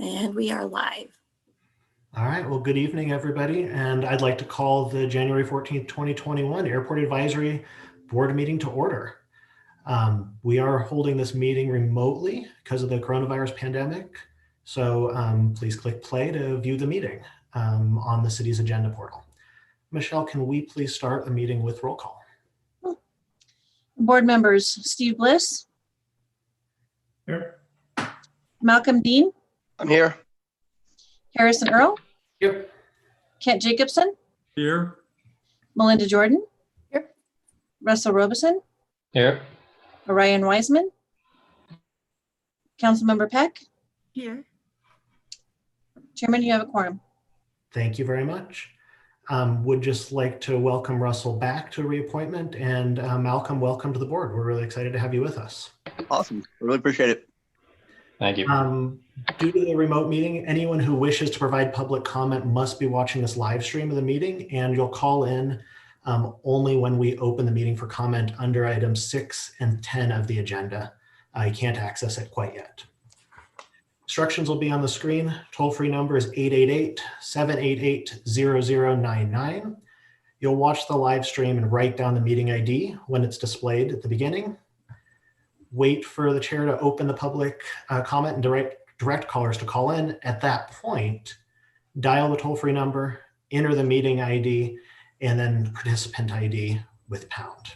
And we are live. All right, well, good evening, everybody. And I'd like to call the January 14th, 2021 Airport Advisory Board meeting to order. We are holding this meeting remotely because of the coronavirus pandemic. So please click play to view the meeting on the city's agenda portal. Michelle, can we please start the meeting with roll call? Board members, Steve Bliss. Here. Malcolm Dean. I'm here. Harrison Earl. Here. Kent Jacobson. Here. Melinda Jordan. Here. Russell Robeson. Here. Orion Wiseman. Councilmember Peck. Here. Chairman, you have a quorum. Thank you very much. Would just like to welcome Russell back to reappointment, and Malcolm, welcome to the board. We're really excited to have you with us. Awesome. I really appreciate it. Thank you. Due to the remote meeting, anyone who wishes to provide public comment must be watching this live stream of the meeting, and you'll call in only when we open the meeting for comment under items 6 and 10 of the agenda. You can't access it quite yet. Instructions will be on the screen. Toll-free number is 888-788-0099. You'll watch the live stream and write down the meeting ID when it's displayed at the beginning. Wait for the chair to open the public comment and direct callers to call in. At that point, dial the toll-free number, enter the meeting ID, and then participant ID with pound.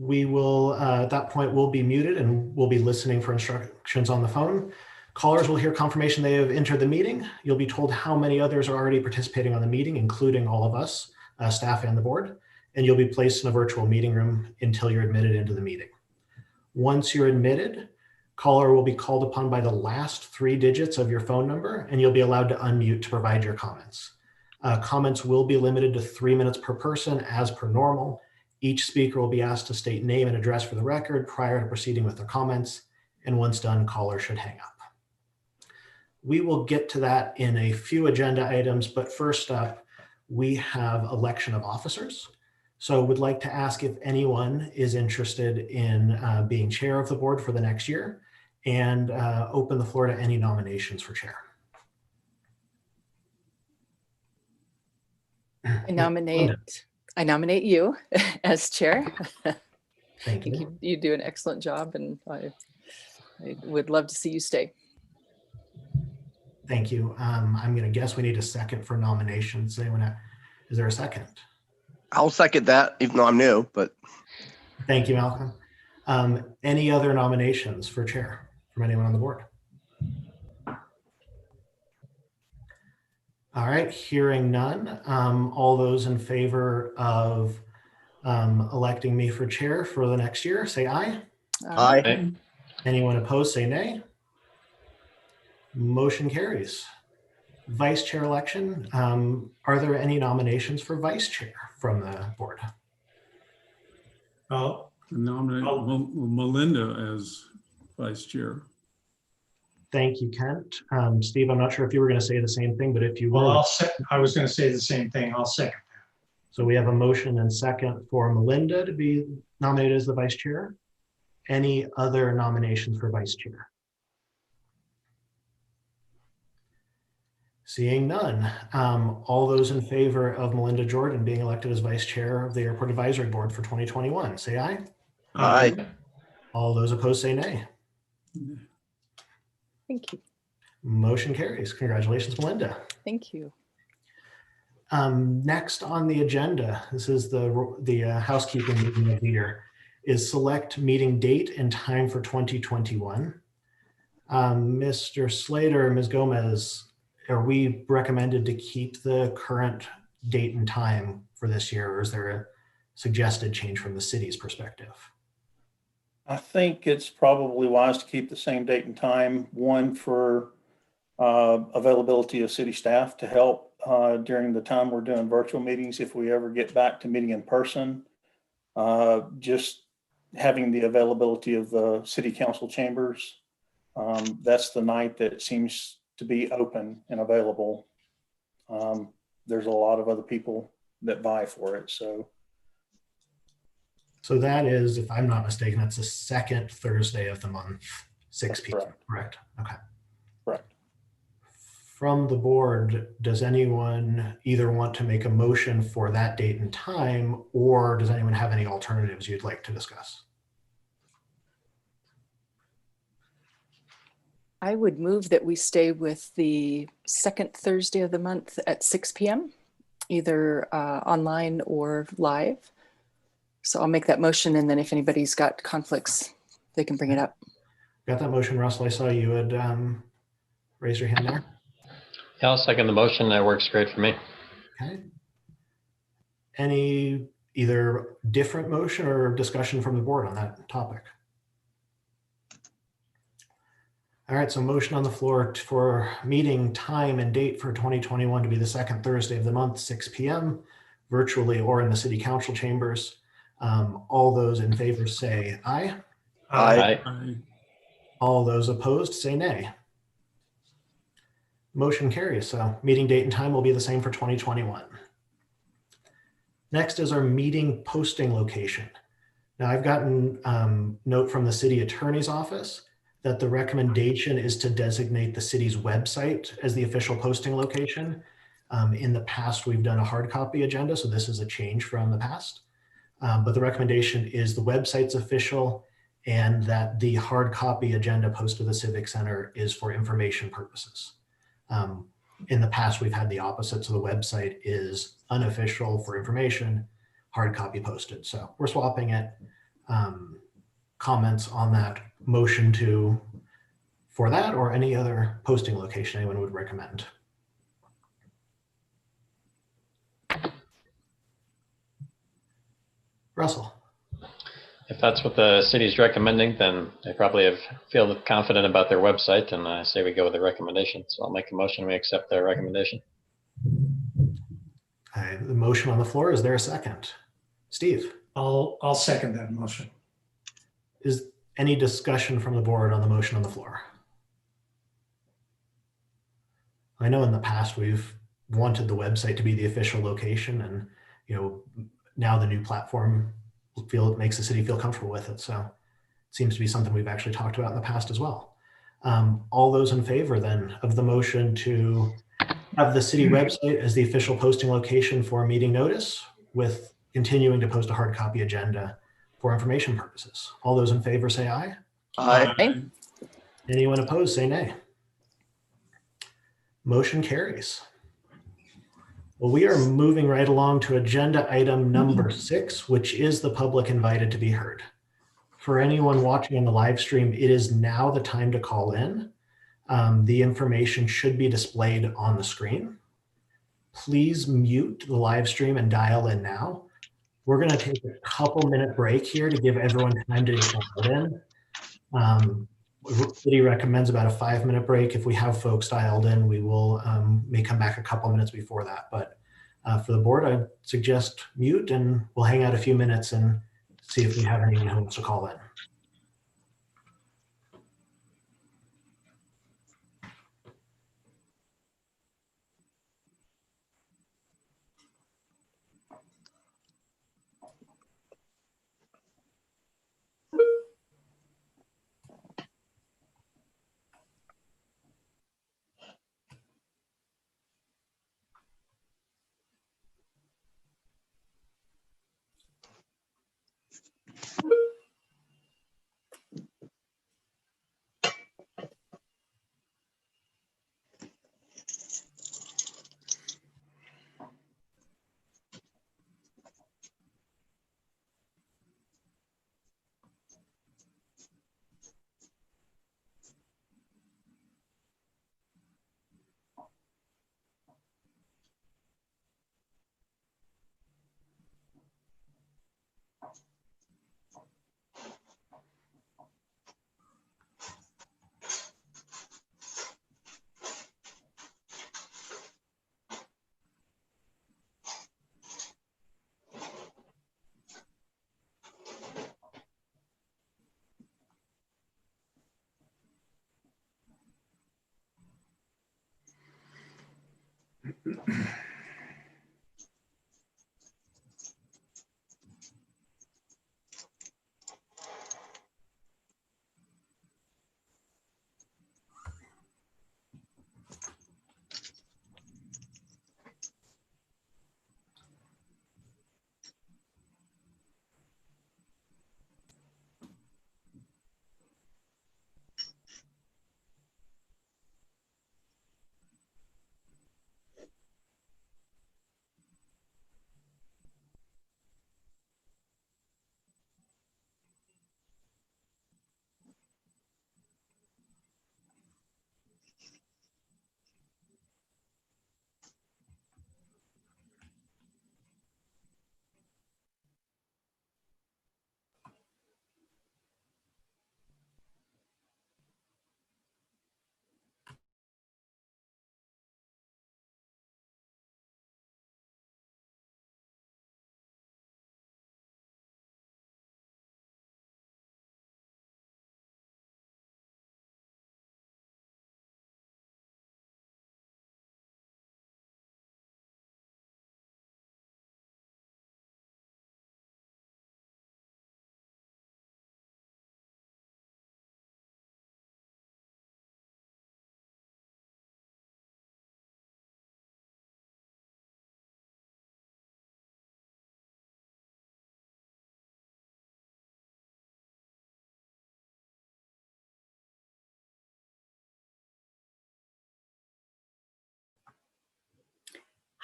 We will, at that point, we'll be muted and we'll be listening for instructions on the phone. Callers will hear confirmation they have entered the meeting. You'll be told how many others are already participating on the meeting, including all of us, staff and the board, and you'll be placed in a virtual meeting room until you're admitted into the meeting. Once you're admitted, caller will be called upon by the last 3 digits of your phone number, and you'll be allowed to unmute to provide your comments. Comments will be limited to 3 minutes per person as per normal. Each speaker will be asked to state name and address for the record prior to proceeding with their comments, and once done, caller should hang up. We will get to that in a few agenda items, but first up, we have election of officers. So would like to ask if anyone is interested in being chair of the board for the next year, and open the floor to any nominations for chair. I nominate you as chair. Thank I think you. you do an excellent job, and I would love to see you stay. Thank you. I'm going to guess we need a second for nominations. Is there a second? I'll second that, even though I'm new, but. Thank you, Malcolm. Any other nominations for chair from anyone on the board? All right, hearing none. All those in favor of electing me for chair for the next year, say aye. Aye. Anyone opposed, say nay. Motion carries. Vice chair election. Are there any nominations for vice chair from the board? I'll nominate Melinda as vice chair. Thank you, Kent. Steve, I'm not sure if you were going to say the same thing, but if you will. Well, I was going to say the same thing. I'll second that. So we have a motion and second for Melinda to be nominated as the vice chair. Any other nominations for vice chair? Seeing none. All those in favor of Melinda Jordan being elected as vice chair of the Airport Advisory Board for 2021, say aye. Aye. All those opposed, say nay. Thank you. Motion carries. Congratulations, Melinda. Thank you. Next on the agenda, this is the housekeeping meeting of the year, is select meeting date and time for 2021. Mr. Slater, Ms. Gomez, are we recommended to keep the current date and time for this year, or is there a suggested change from the city's perspective? I think it's probably wise to keep the same date and time, one for availability of city staff to help during the time we're doing virtual meetings. If we ever get back to meeting in person, just having the availability of the city council chambers. That's the night that seems to be open and available. There's a lot of other people that vie for it. So that is, if I'm not mistaken, that's the second Thursday of the month. 6 That's p.m. correct. Correct. Okay. Correct. From the board, does anyone either want to make a motion for that date and time, or does anyone have any alternatives you'd like to discuss? I would move that we stay with the second Thursday of the month at 6 p.m., either online or live. So I'll make that motion, and then if anybody's got conflicts, they can bring it up. Got that motion, Russell? I saw you had raised your hand there. Yeah, I'll second the motion. That works great for me. Okay. Any either different motion or discussion from the board on that topic? All right, so motion on the floor for meeting time and date for 2021 to be the second Thursday of the month, 6 p.m., virtually or in the city council chambers. All those in favor say aye. Aye. I, All those opposed say nay. Motion carries. So meeting date and time will be the same for 2021. Next is our meeting posting location. Now I've gotten note from the city attorney's office that the recommendation is to designate the city's website as the official posting location. In the past, we've done a hard copy agenda, so this is a change from the past. But the recommendation is the website's official and that the hard copy agenda posted to the Civic Center is for information purposes. In the past, we've had the opposite. So the website is unofficial for information, hard copy posted. So we're swapping it. Comments on that motion for that or any other posting location anyone would recommend? Russell. If that's what the city's recommending, then they probably feel confident about their website, and I say we go with the recommendation. So I'll make a motion. We accept their recommendation. The motion on the floor. Is there a second? Steve. I'll second that motion. Is any discussion from the board on the motion on the floor? I know in the past we've wanted the website to be the official location, and now the new platform makes the city feel comfortable with it. So it seems to be something we've actually talked about in the past as well. All those in favor then of the motion to have the city website as the official posting location for a meeting notice with continuing to post a hard copy agenda for information purposes. All those in favor say aye. Aye. Anyone opposed say nay. Motion carries. Well, we are moving right along to agenda item number 6, which is the public invited to be heard. For anyone watching on the live stream, it is now the time to call in. The information should be displayed on the screen. Please mute the live stream and dial in now. We're going to take a couple-minute break here to give everyone time to dial in. The city recommends about a 5-minute break. If we have folks dialed in, we will may come back a couple minutes before that. But for the board, I'd suggest mute, and we'll hang out a few minutes and see if we have anyone who wants to call in.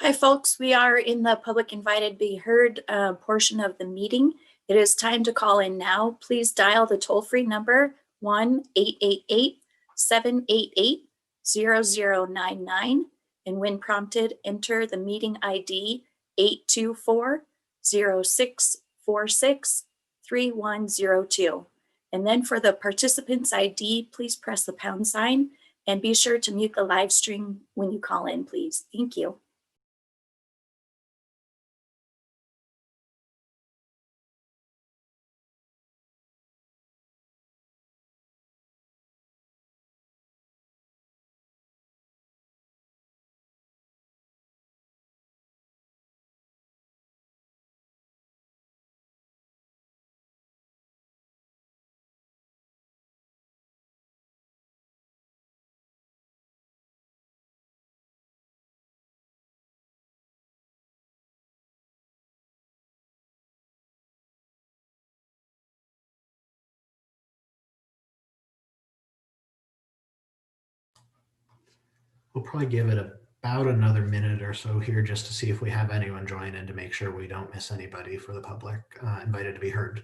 Hi, folks. We are in the public invited be heard portion of the meeting. It is time to call in now. Please dial the toll-free number 1-888-788-0099. And when prompted, enter the meeting ID 824-0646-3102. And then for the participant's ID, please press the pound sign and be sure to mute the live stream when you call in, please. Thank you. We'll probably give it about another minute or so here just to see if we have anyone join in to make sure we don't miss anybody for the public invited to be heard.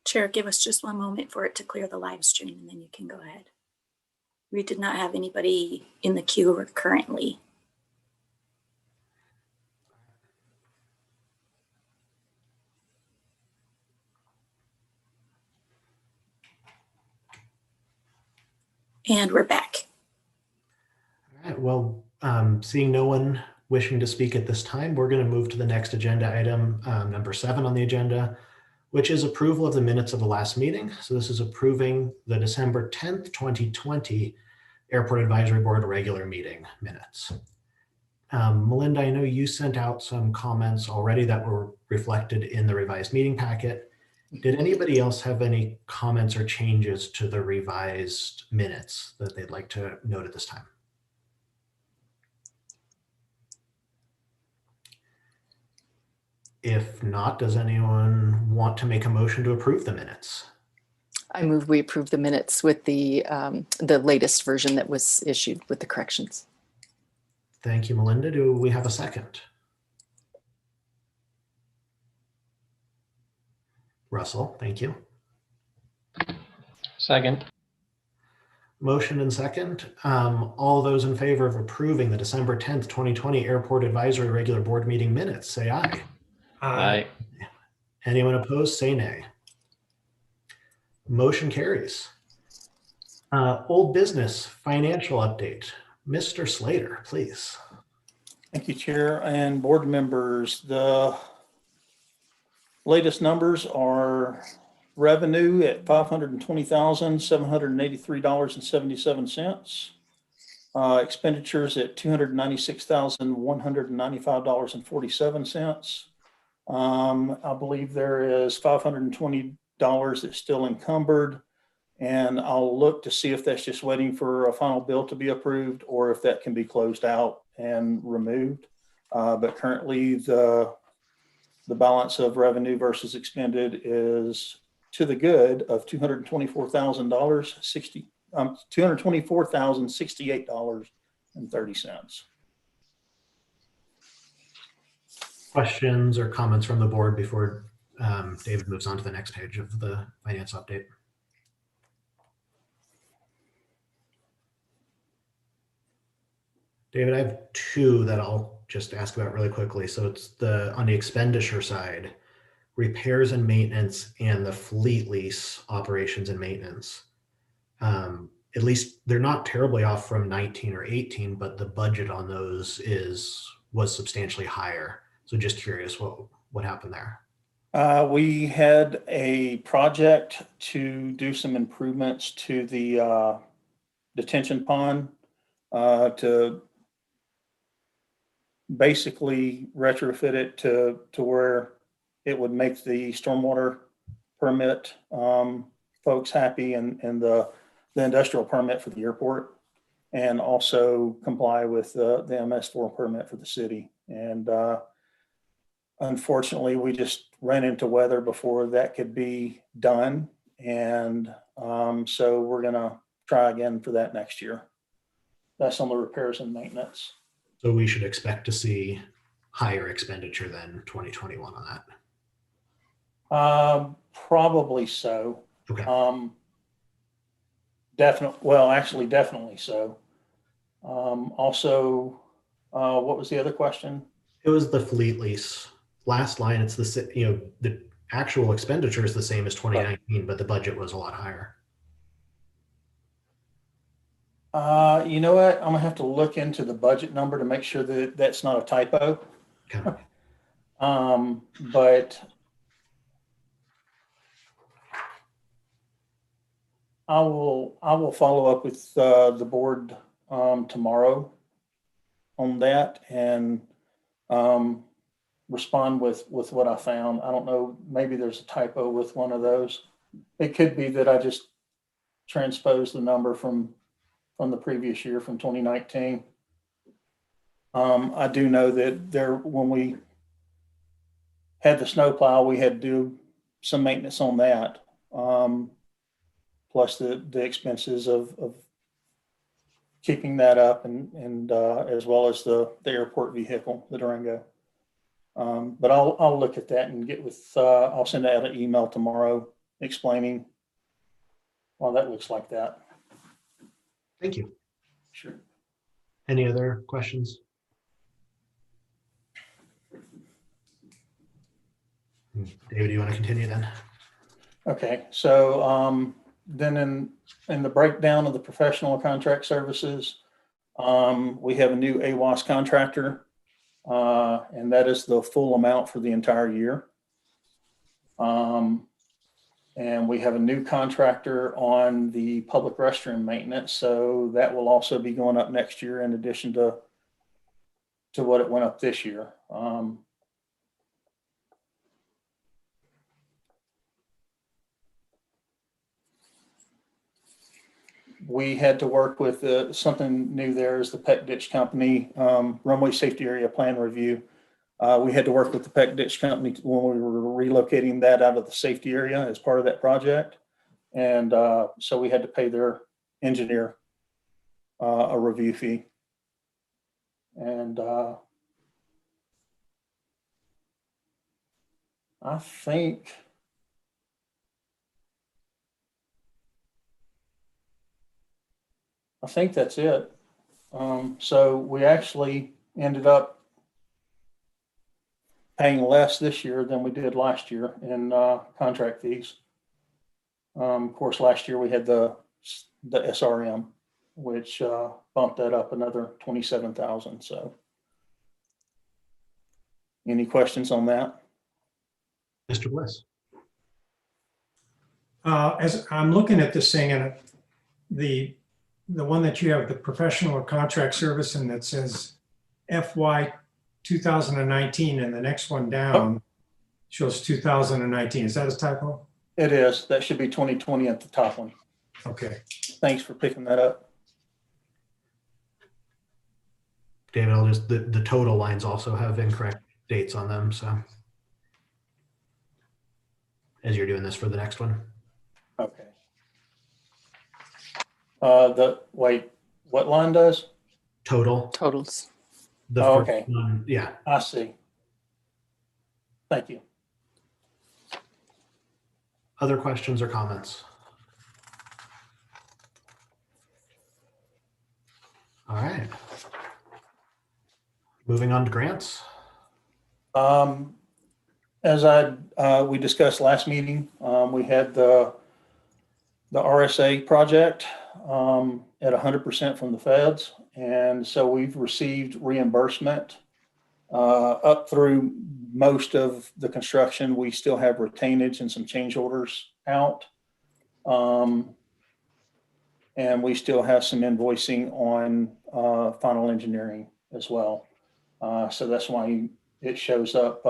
Chair, give us just one moment for it to clear the live stream and then you can go ahead. We did not have anybody in the queue currently. And we're back. All right, well, seeing no one wishing to speak at this time, we're going to move to the next agenda item, number 7 on the agenda, which is approval of the minutes of the last meeting. So this is approving the December 10th, 2020 Airport Advisory Board regular meeting minutes. Melinda, I know you sent out some comments already that were reflected in the revised meeting packet. Did anybody else have any comments or changes to the revised minutes that they'd like to note at this time? If not, does anyone want to make a motion to approve the minutes? I move we approve the minutes with the latest version that was issued with the corrections. Thank you, Melinda. Do we have a second? Russell, thank you. Second. Motion and second. All those in favor of approving the December 10th, 2020 Airport Advisory Regular Board Meeting minutes, say aye. Aye. Anyone opposed, say nay. Motion carries. Old business financial update. Mr. Slater, please. Thank you, Chair and board members. The latest numbers are revenue at $520,783.77. Expenditures at $296,195.47. I believe there is $520 that's still encumbered, and I'll look to see if that's just waiting for a final bill to be approved or if that can be closed out and removed. But currently the balance of revenue versus expended is to the good of $224,068.30. Questions or comments from the board before David moves on to the next page of the finance update? David, I have two that I'll just ask about really quickly. So it's on the expenditure side, repairs and maintenance and the fleet lease operations and maintenance. At least they're not terribly off from 19 or 18, but the budget on those was substantially higher. So just curious what happened there. We had a project to do some improvements to the detention pond to basically retrofit it to where it would make the stormwater permit folks happy and the industrial permit for the airport, and also comply with the MS4 permit for the city. And unfortunately, we just ran into weather before that could be done. And so we're going to try again for that next year. That's on the repairs and maintenance. So we should expect to see higher expenditure than 2021 on that. Probably so. Okay. Definitely so. Also, what was the other question? It was the fleet lease. Last line, it's the actual expenditure is the same as 2019, but the budget was a lot higher. You know what? I'm gonna have to look into the budget number to make sure that that's not a typo. Okay. But I will follow up with the board tomorrow on that and respond with what I found. I don't know, maybe there's a typo with one of those. It could be that I just transposed the number from the previous year, from 2019. I do know that when we had the snowplow, we had to do some maintenance on that. Plus the expenses of keeping that up and as well as the airport vehicle, the Durango. But I'll look at that and get with, I'll send out an email tomorrow explaining why that looks like that. Thank you. Sure. Any other questions? David, do you want to continue then? Okay, so then in the breakdown of the professional contract services, we have a new AWAS contractor, and that is the full amount for the entire year. And we have a new contractor on the public restroom maintenance, so that will also be going up next year in addition to what it went up this year. We had to work with something new there is the Peck Ditch Company runway safety area plan review. We had to work with the Peck Ditch Company when we were relocating that out of the safety area as part of that project. And so we had to pay their engineer a review fee. And I think that's it. So we actually ended up paying less this year than we did last year in contract fees. Of course, last year we had the SRM, which bumped that up another 27,000. So, any questions on that? Mr. Bliss. As I'm looking at this thing, and the one that you have, the professional or contract service, and that says FY 2019, and the next one down shows 2019. Is that a typo? It is. That should be 2020 at the top one. Okay. Thanks for picking that up. David, the total lines also have incorrect dates on them, so as you're doing this for the next one. Okay. Wait, what line does? Totals. The Oh, first okay. one, yeah. I see. Thank you. Other questions or comments? All right. Moving on to grants. As we discussed last meeting, we had the RSA project at 100% from the feds. And so we've received reimbursement up through most of the construction. We still have retainage and some change orders out. And we still have some invoicing on final engineering as well. So that's why it shows up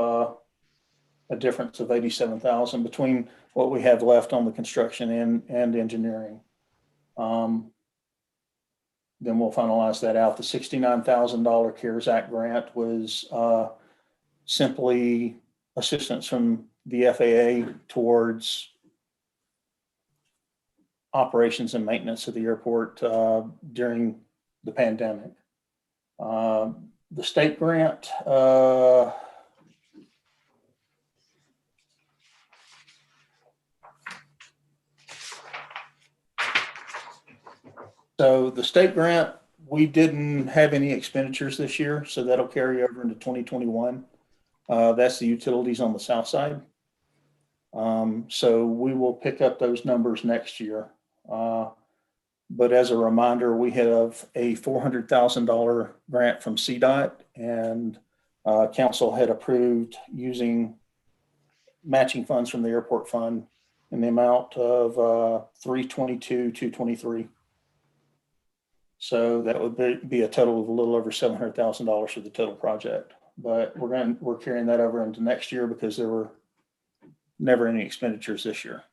a difference of 87,000 between what we have left on the construction and engineering. Then we'll finalize that out. The $69,000 CARES Act grant was simply assistance from the FAA towards operations and maintenance of the airport during the pandemic. The state grant, so the state grant, we didn't have any expenditures this year, so that'll carry over into 2021. That's the utilities on the south side. So we will pick up those numbers next year. But as a reminder, we have a $400,000 grant from CDOT, and council had approved using matching funds from the airport fund in the amount of $322,223. So that would be a total of a little over $700,000 for the total project. But we're carrying that over into next year because there were never any expenditures this year.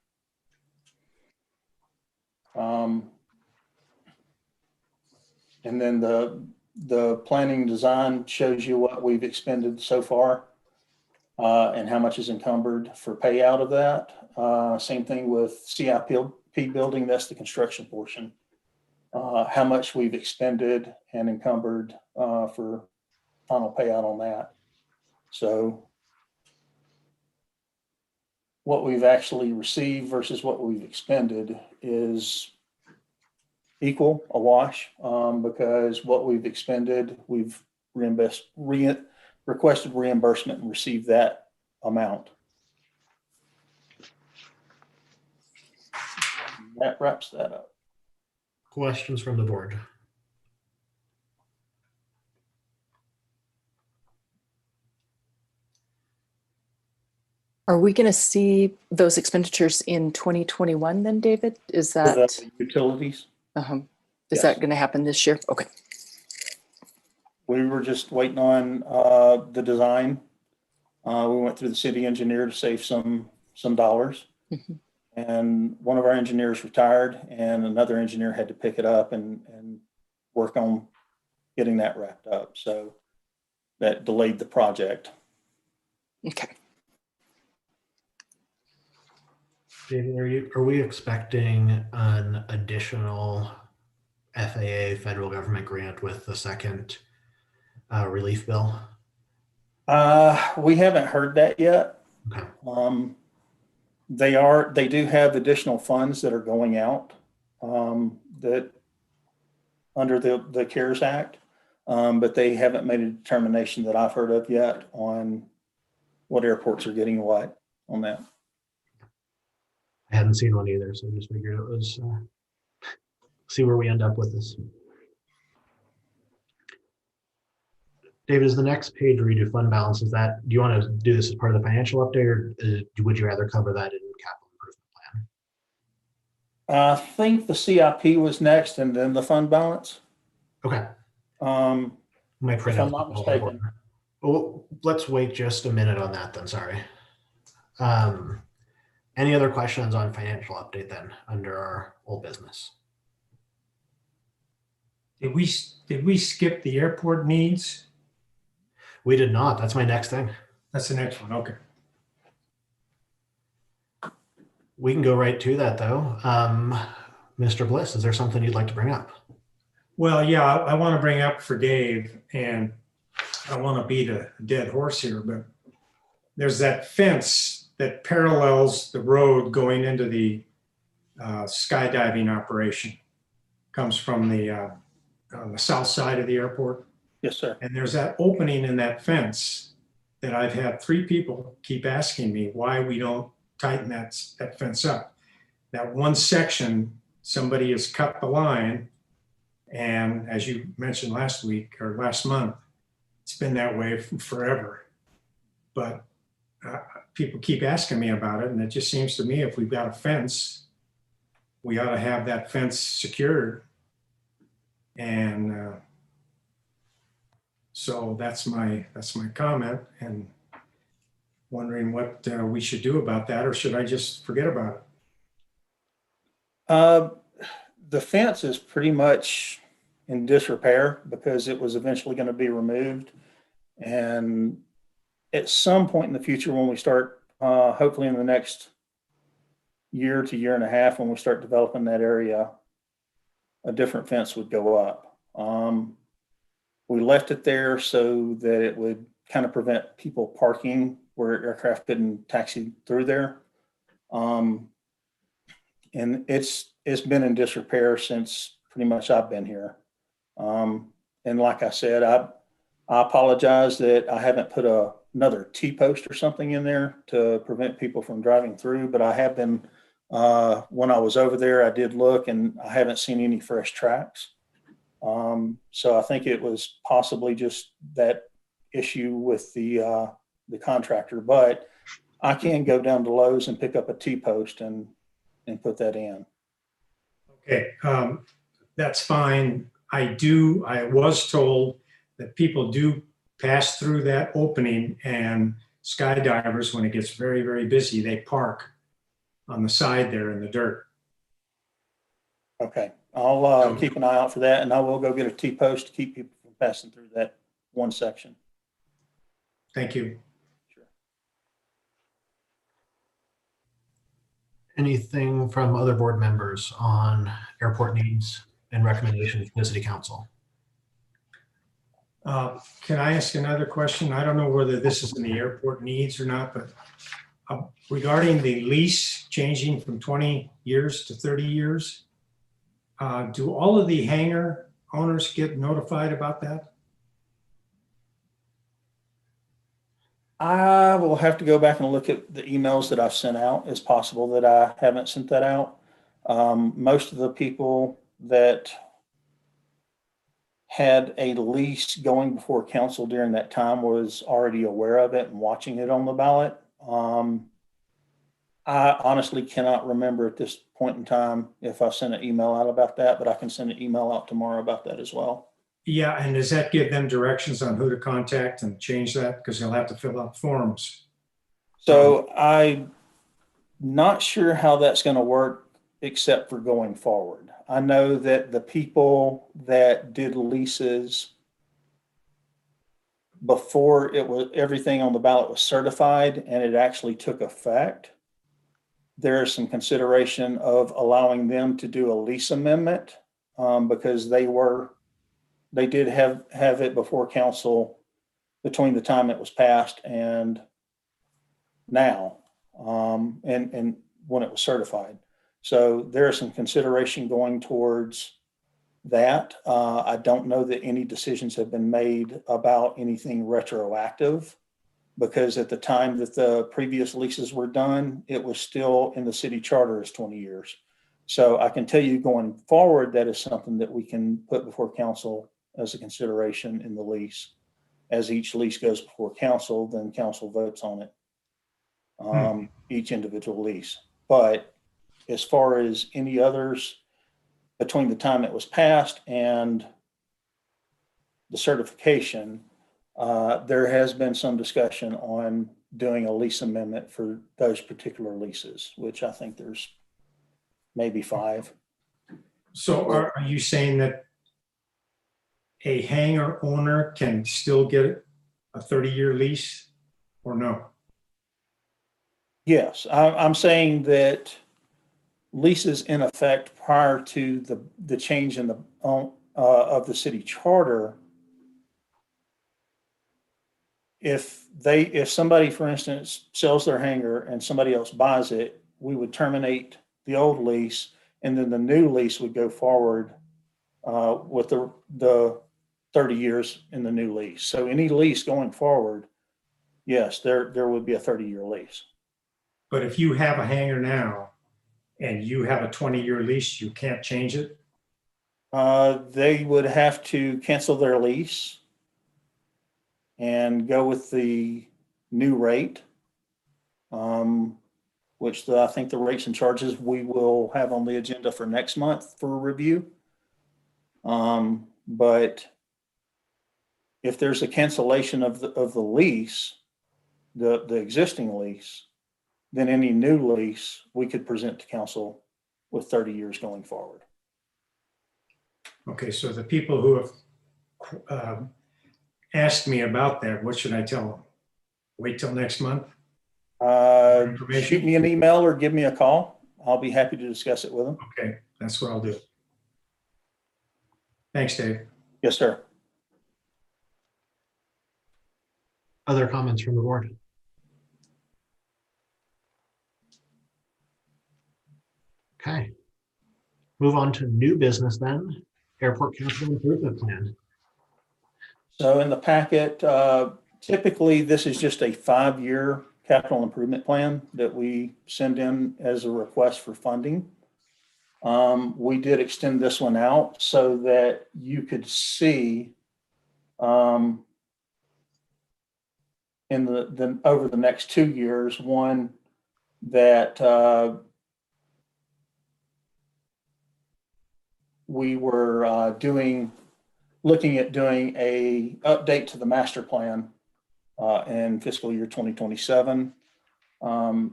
And then the planning design shows you what we've expended so far and how much is encumbered for payout of that. Same thing with CIP building, that's the construction portion. How much we've expended and encumbered for final payout on that. So what we've actually received versus what we've expended is equal, a wash, because what we've expended, we've requested reimbursement and received that amount. That wraps that up. Questions from the board? Are we going to see those expenditures in 2021 then, David? Is For that, the utilities, is Yes. that going to happen this year? Okay. we were just waiting on the design. We went through the city engineer to save some dollars. Mhm. And one of our engineers retired and another engineer had to pick it up and work on getting that wrapped up. So that delayed the project. Okay. David, are we expecting an additional FAA federal government grant with the second relief bill? We haven't heard that yet. Okay. They do have additional funds that are going out that under the CARES Act, but they haven't made a determination that I've heard of yet on what airports are getting what on that. I hadn't seen one either, so I just figured it was see where we end up with this. David, is the next page where you do fund balance, do you want to do this as part of the financial update, or would you rather cover that in capital improvement plan? I think the CIP was next and then the fund balance. Okay. My If printout. I'm not mistaken. Well, let's wait just a minute on that then, sorry. Any other questions on financial update then under our old business? Did we skip the airport needs? We did not. That's my next thing. That's the next one. Okay. We can go right to that though. Mr. Bliss, is there something you'd like to bring up? Well, yeah, I want to bring up for Dave, and I don't want to beat a dead horse here, but there's that fence that parallels the road going into the skydiving operation. Comes from the on the south side of the airport. Yes, sir. And there's that opening in that fence that I've had 3 people keep asking me why we don't tighten that fence up. That one section, somebody has cut the line, and as you mentioned last week or last month, it's been that way forever. But people keep asking me about it, and it just seems to me if we've got a fence, we ought to have that fence secured. And so that's my comment. And wondering what we should do about that, or should I just forget about it? The fence is pretty much in disrepair because it was eventually going to be removed. And at some point in the future, when we start, hopefully in the next year to year and a half, when we start developing that area, a different fence would go up. We left it there so that it would kind of prevent people parking where aircraft couldn't taxi through there. And it's been in disrepair since pretty much I've been here. And like I said, I apologize that I haven't put another T-post or something in there to prevent people from driving through, but I have been, when I was over there, I did look and I haven't seen any fresh tracks. So I think it was possibly just that issue with the contractor, but I can go down to Lowe's and pick up a T-post and put that in. Okay, that's fine. I was told that people do pass through that opening, and skydivers, when it gets very, very busy, they park on the side there in the dirt. Okay, I'll keep an eye out for that, and I will go get a T-post to keep people from passing through that one section. Thank you. Sure. Anything from other board members on airport needs and recommendations from the city council? Can I ask another question? I don't know whether this is in the airport needs or not, but regarding the lease changing from 20 years to 30 years, do all of the hangar owners get notified about that? I will have to go back and look at the emails that I've sent out. It's possible that I haven't sent that out. Most of the people that had a lease going before council during that time was already aware of it and watching it on the ballot. I honestly cannot remember at this point in time if I sent an email out about that, but I can send an email out tomorrow about that as well. Yeah, and does that give them directions on who to contact and change that? Because they'll have to fill out forms. So I'm not sure how that's going to work except for going forward. I know that the people that did leases before everything on the ballot was certified and it actually took effect, there is some consideration of allowing them to do a lease amendment because they did have it before council between the time it was passed and now, and when it was certified. So there is some consideration going towards that. I don't know that any decisions have been made about anything retroactive because at the time that the previous leases were done, it was still in the city charter as 20 years. So I can tell you going forward, that is something that we can put before council as a consideration in the lease. As each lease goes before council, then council votes on it, each individual lease. But as far as any others between the time it was passed and the certification, there has been some discussion on doing a lease amendment for those particular leases, which I think there's maybe 5. So are you saying that a hangar owner can still get a 30-year lease or no? Yes, I'm saying that leases in effect prior to the change in the of the city charter, if somebody, for instance, sells their hangar and somebody else buys it, we would terminate the old lease and then the new lease would go forward with the 30 years in the new lease. So any lease going forward, yes, there would be a 30-year lease. But if you have a hangar now and you have a 20-year lease, you can't change it? They would have to cancel their lease and go with the new rate, which I think the rates and charges we will have on the agenda for next month for review. But if there's a cancellation of the lease, the existing lease, then any new lease we could present to council with 30 years going forward. Okay, so the people who have asked me about that, what should I tell them? Wait till next month? Information? Shoot me an email or give me a call. I'll be happy to discuss it with them. Okay, that's what I'll do. Thanks, Dave. Yes, sir. Other comments from the board? Okay. Move on to new business then. Airport capital improvement plan. So in the packet, typically this is just a 5-year capital improvement plan that we send in as a request for funding. We did extend this one out so that you could see in over the next 2 years, one, that we were looking at doing a update to the master plan in fiscal year 2027,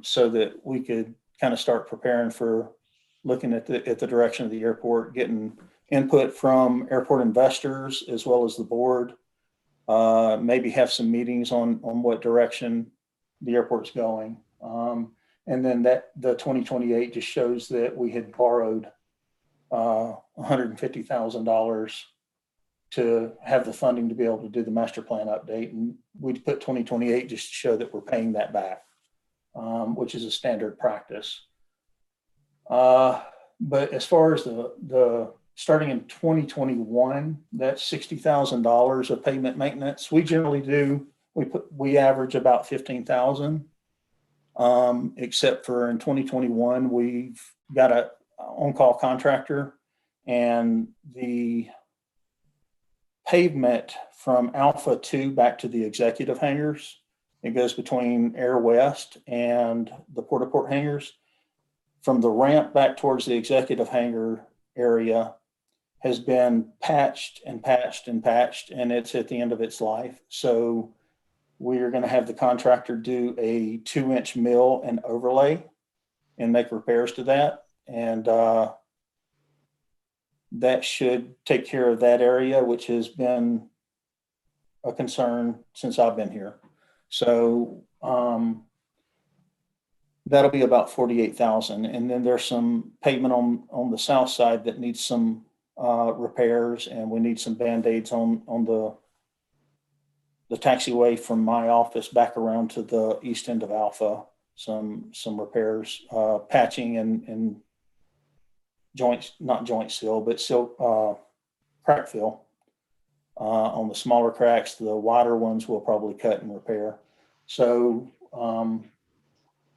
so that we could kind of start preparing for looking at the direction of the airport, getting input from airport investors as well as the board, maybe have some meetings on what direction the airport's going. And then the 2028 just shows that we had borrowed $150,000 to have the funding to be able to do the master plan update. And we put 2028 just to show that we're paying that back, which is a standard practice. But as far as the starting in 2021, that's $60,000 of pavement maintenance. We generally do, we average about 15,000, except for in 2021, we've got a on-call contractor, and the pavement from Alpha 2 back to the executive hangars, it goes between Air West and the Port-a-Port hangars. From the ramp back towards the executive hangar area has been patched and patched and patched, and it's at the end of its life. So we are going to have the contractor do a 2-inch mill and overlay and make repairs to that. And that should take care of that area, which has been a concern since I've been here. So that'll be about 48,000. And then there's some pavement on the south side that needs some repairs, and we need some Band-Aids on the taxiway from my office back around to the east end of Alpha. Some repairs, patching and joints, not joint seal, but still crack fill on the smaller cracks. The wider ones we'll probably cut and repair. So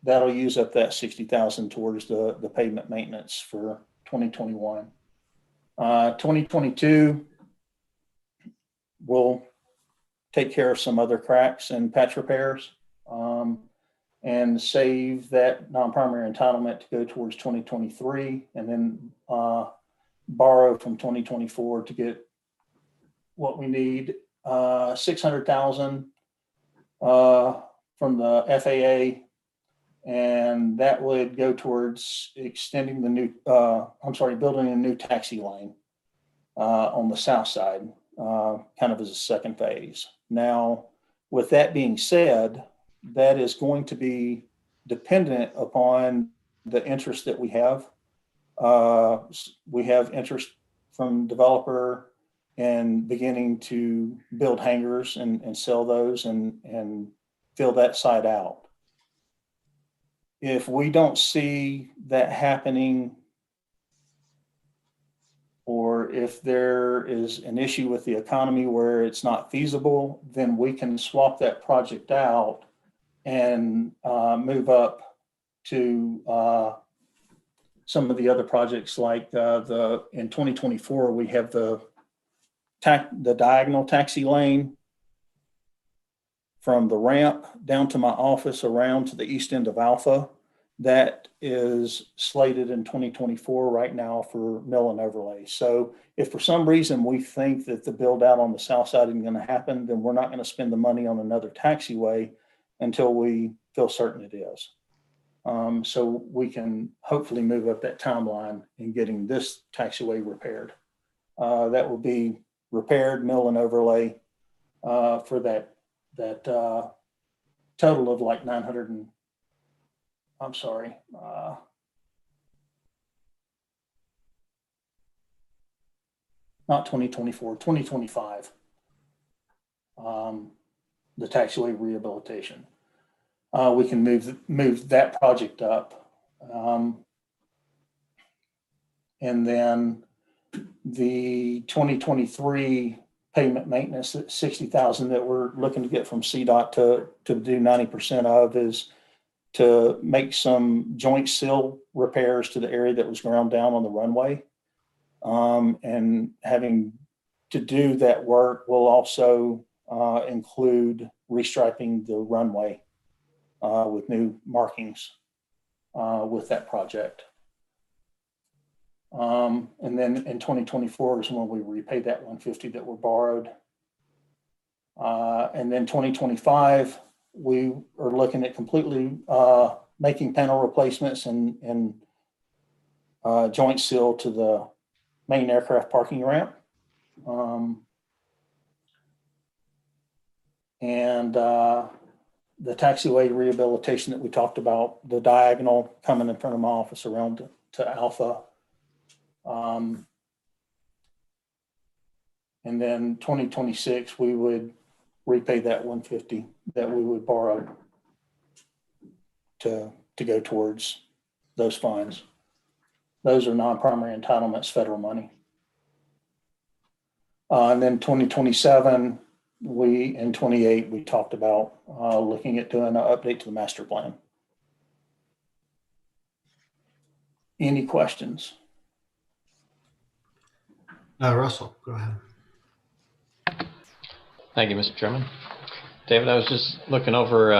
that'll use up that 60,000 towards the pavement maintenance for 2021. 2022, we'll take care of some other cracks and patch repairs, and save that non-primary entitlement to go towards 2023, and then borrow from 2024 to get what we need. 600,000 from the FAA, and that would go towards extending the new, building a new taxi lane on the south side, kind of as a second phase. Now, with that being said, that is going to be dependent upon the interest that we have. We have interest from developer and beginning to build hangars and sell those and fill that side out. If we don't see that happening, or if there is an issue with the economy where it's not feasible, then we can swap that project out and move up to some of the other projects, like in 2024, we have the diagonal taxi lane from the ramp down to my office around to the east end of Alpha. That is slated in 2024 right now for mill and overlay. So if for some reason we think that the build out on the south side isn't going to happen, then we're not going to spend the money on another taxiway. until we feel certain it is. So we can hopefully move up that timeline in getting this taxiway repaired. That will be repaired, mill and overlay for that total of like 900 and, I'm sorry, not 2024, 2025. The taxiway rehabilitation. We can move that project up. And then the 2023 pavement maintenance at 60,000 that we're looking to get from CDOT to do 90% of is to make some joint sill repairs to the area that was ground down on the runway. And having to do that work will also include restriping the runway with new markings with that project. And then in 2024 is when we repay that 150 that were borrowed. And then 2025, we are looking at completely making panel replacements and joint seal to the main aircraft parking ramp. And the taxiway rehabilitation that we talked about, the diagonal coming in front of my office around to Alpha. And then 2026, we would repay that 150 that we would borrow to go towards those funds. Those are non-primary entitlements, federal money. And then 2027, in 28, we talked about looking at doing an update to the master plan. Any questions? Russell, go ahead. Thank you, Mr. Chairman. David, I was just looking over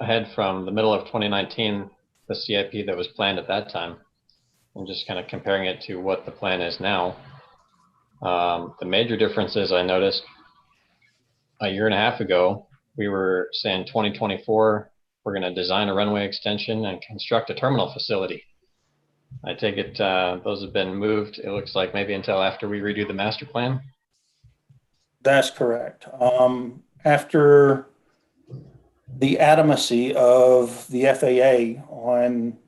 ahead from the middle of 2019, the CIP that was planned at that time, and just kind of comparing it to what the plan is now. The major differences I noticed a year and a half ago, we were saying 2024, we're going to design a runway extension and construct a terminal facility. I take it those have been moved, it looks like maybe until after we redo the master plan? That's correct. After the adamancy of the FAA on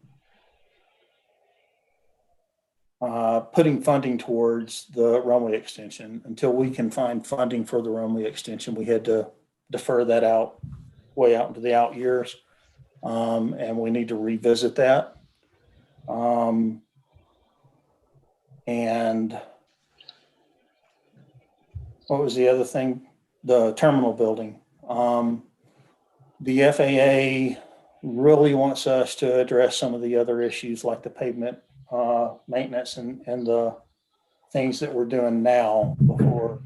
putting funding towards the runway extension, until we can find funding for the runway extension, we had to defer that out, way out into the out years. And we need to revisit that. And what was the other thing? The terminal building. The FAA really wants us to address some of the other issues like the pavement maintenance and the things that we're doing now before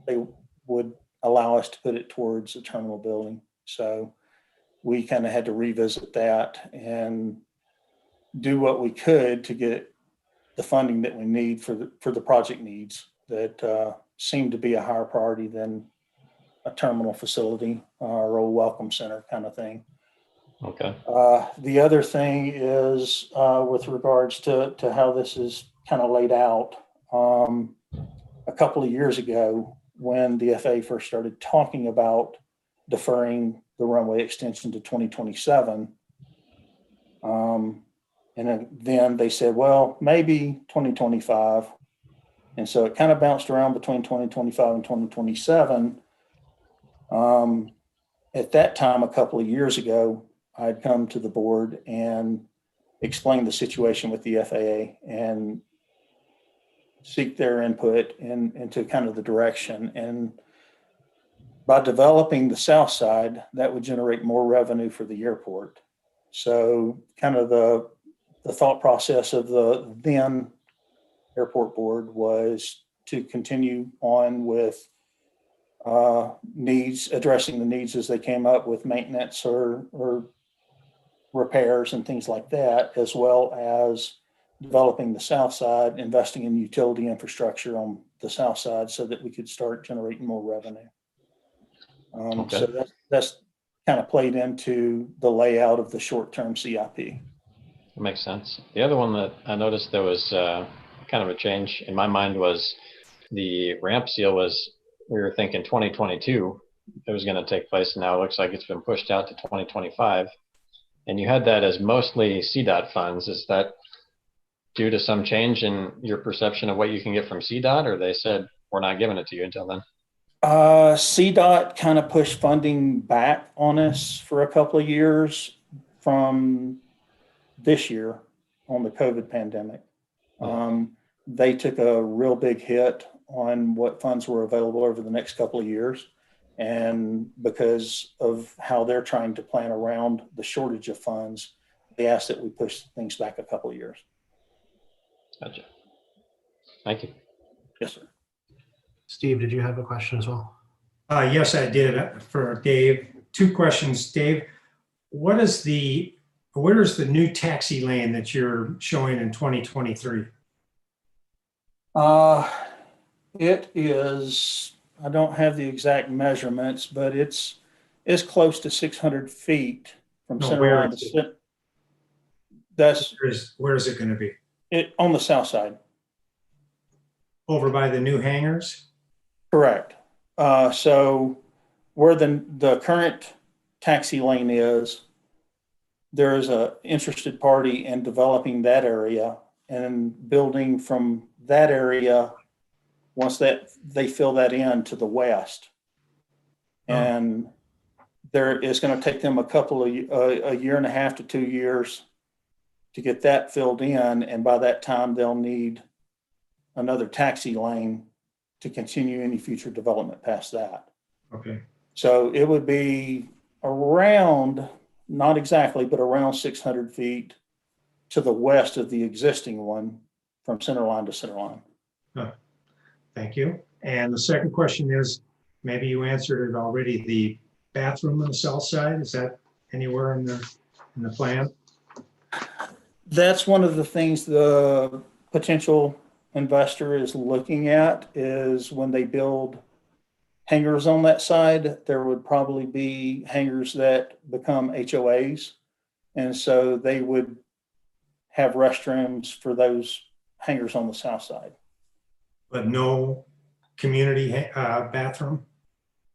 they would allow us to put it towards the terminal building. So we kind of had to revisit that and do what we could to get the funding that we need for the project needs that seem to be a higher priority than a terminal facility or a welcome center kind of thing. Okay. The other thing is with regards to how this is kind of laid out. A couple of years ago, when the FAA first started talking about deferring the runway extension to 2027, and then they said, well, maybe 2025. And so it kind of bounced around between 2025 and 2027. At that time, a couple of years ago, I'd come to the board and explain the situation with the FAA and seek their input into kind of the direction. And by developing the south side, that would generate more revenue for the airport. So kind of the thought process of the then airport board was to continue on with addressing the needs as they came up with maintenance or repairs and things like that, as well as developing the south side, investing in utility infrastructure on the south side so that we could start generating more revenue. Okay. So that's kind of played into the layout of the short-term CIP. That makes sense. The other one that I noticed there was kind of a change in my mind was the ramp seal was, we were thinking 2022 it was going to take place, and now it looks like it's been pushed out to 2025. And you had that as mostly CDOT funds. Is that due to some change in your perception of what you can get from CDOT, or they said we're not giving it to you until then? CDOT kind of pushed funding back on us for a couple of years from this year on the COVID pandemic. They took a real big hit on what funds were available over the next couple of years. And because of how they're trying to plan around the shortage of funds, they asked that we push things back a couple of years. Gotcha. Thank you. Yes, sir. Steve, did you have a question as well? Yes, I did for Dave. 2 questions. Dave, where is the new taxi lane that you're showing in 2023? It is, I don't have the exact measurements, but it's close to 600 feet from No, center where line is to center. That's Where is it going to be? it on the south side. Over by the new hangars? Correct. So where the current taxi lane is, there is a interested party in developing that area and building from that area once that they fill that in to the west. And there is going to take them a year and a half to 2 years to get that filled in. And by that time, they'll need another taxi lane to continue any future development past that. Okay. So it would be around, not exactly, but around 600 feet to the west of the existing one from center line to center line. Thank you. And the second question is, maybe you answered it already, the bathroom on the south side, is that anywhere in the plan? That's one of the things the potential investor is looking at, is when they build hangars on that side, there would probably be hangars that become HOAs. And so they would have restrooms for those hangars on the south side. But no community bathroom?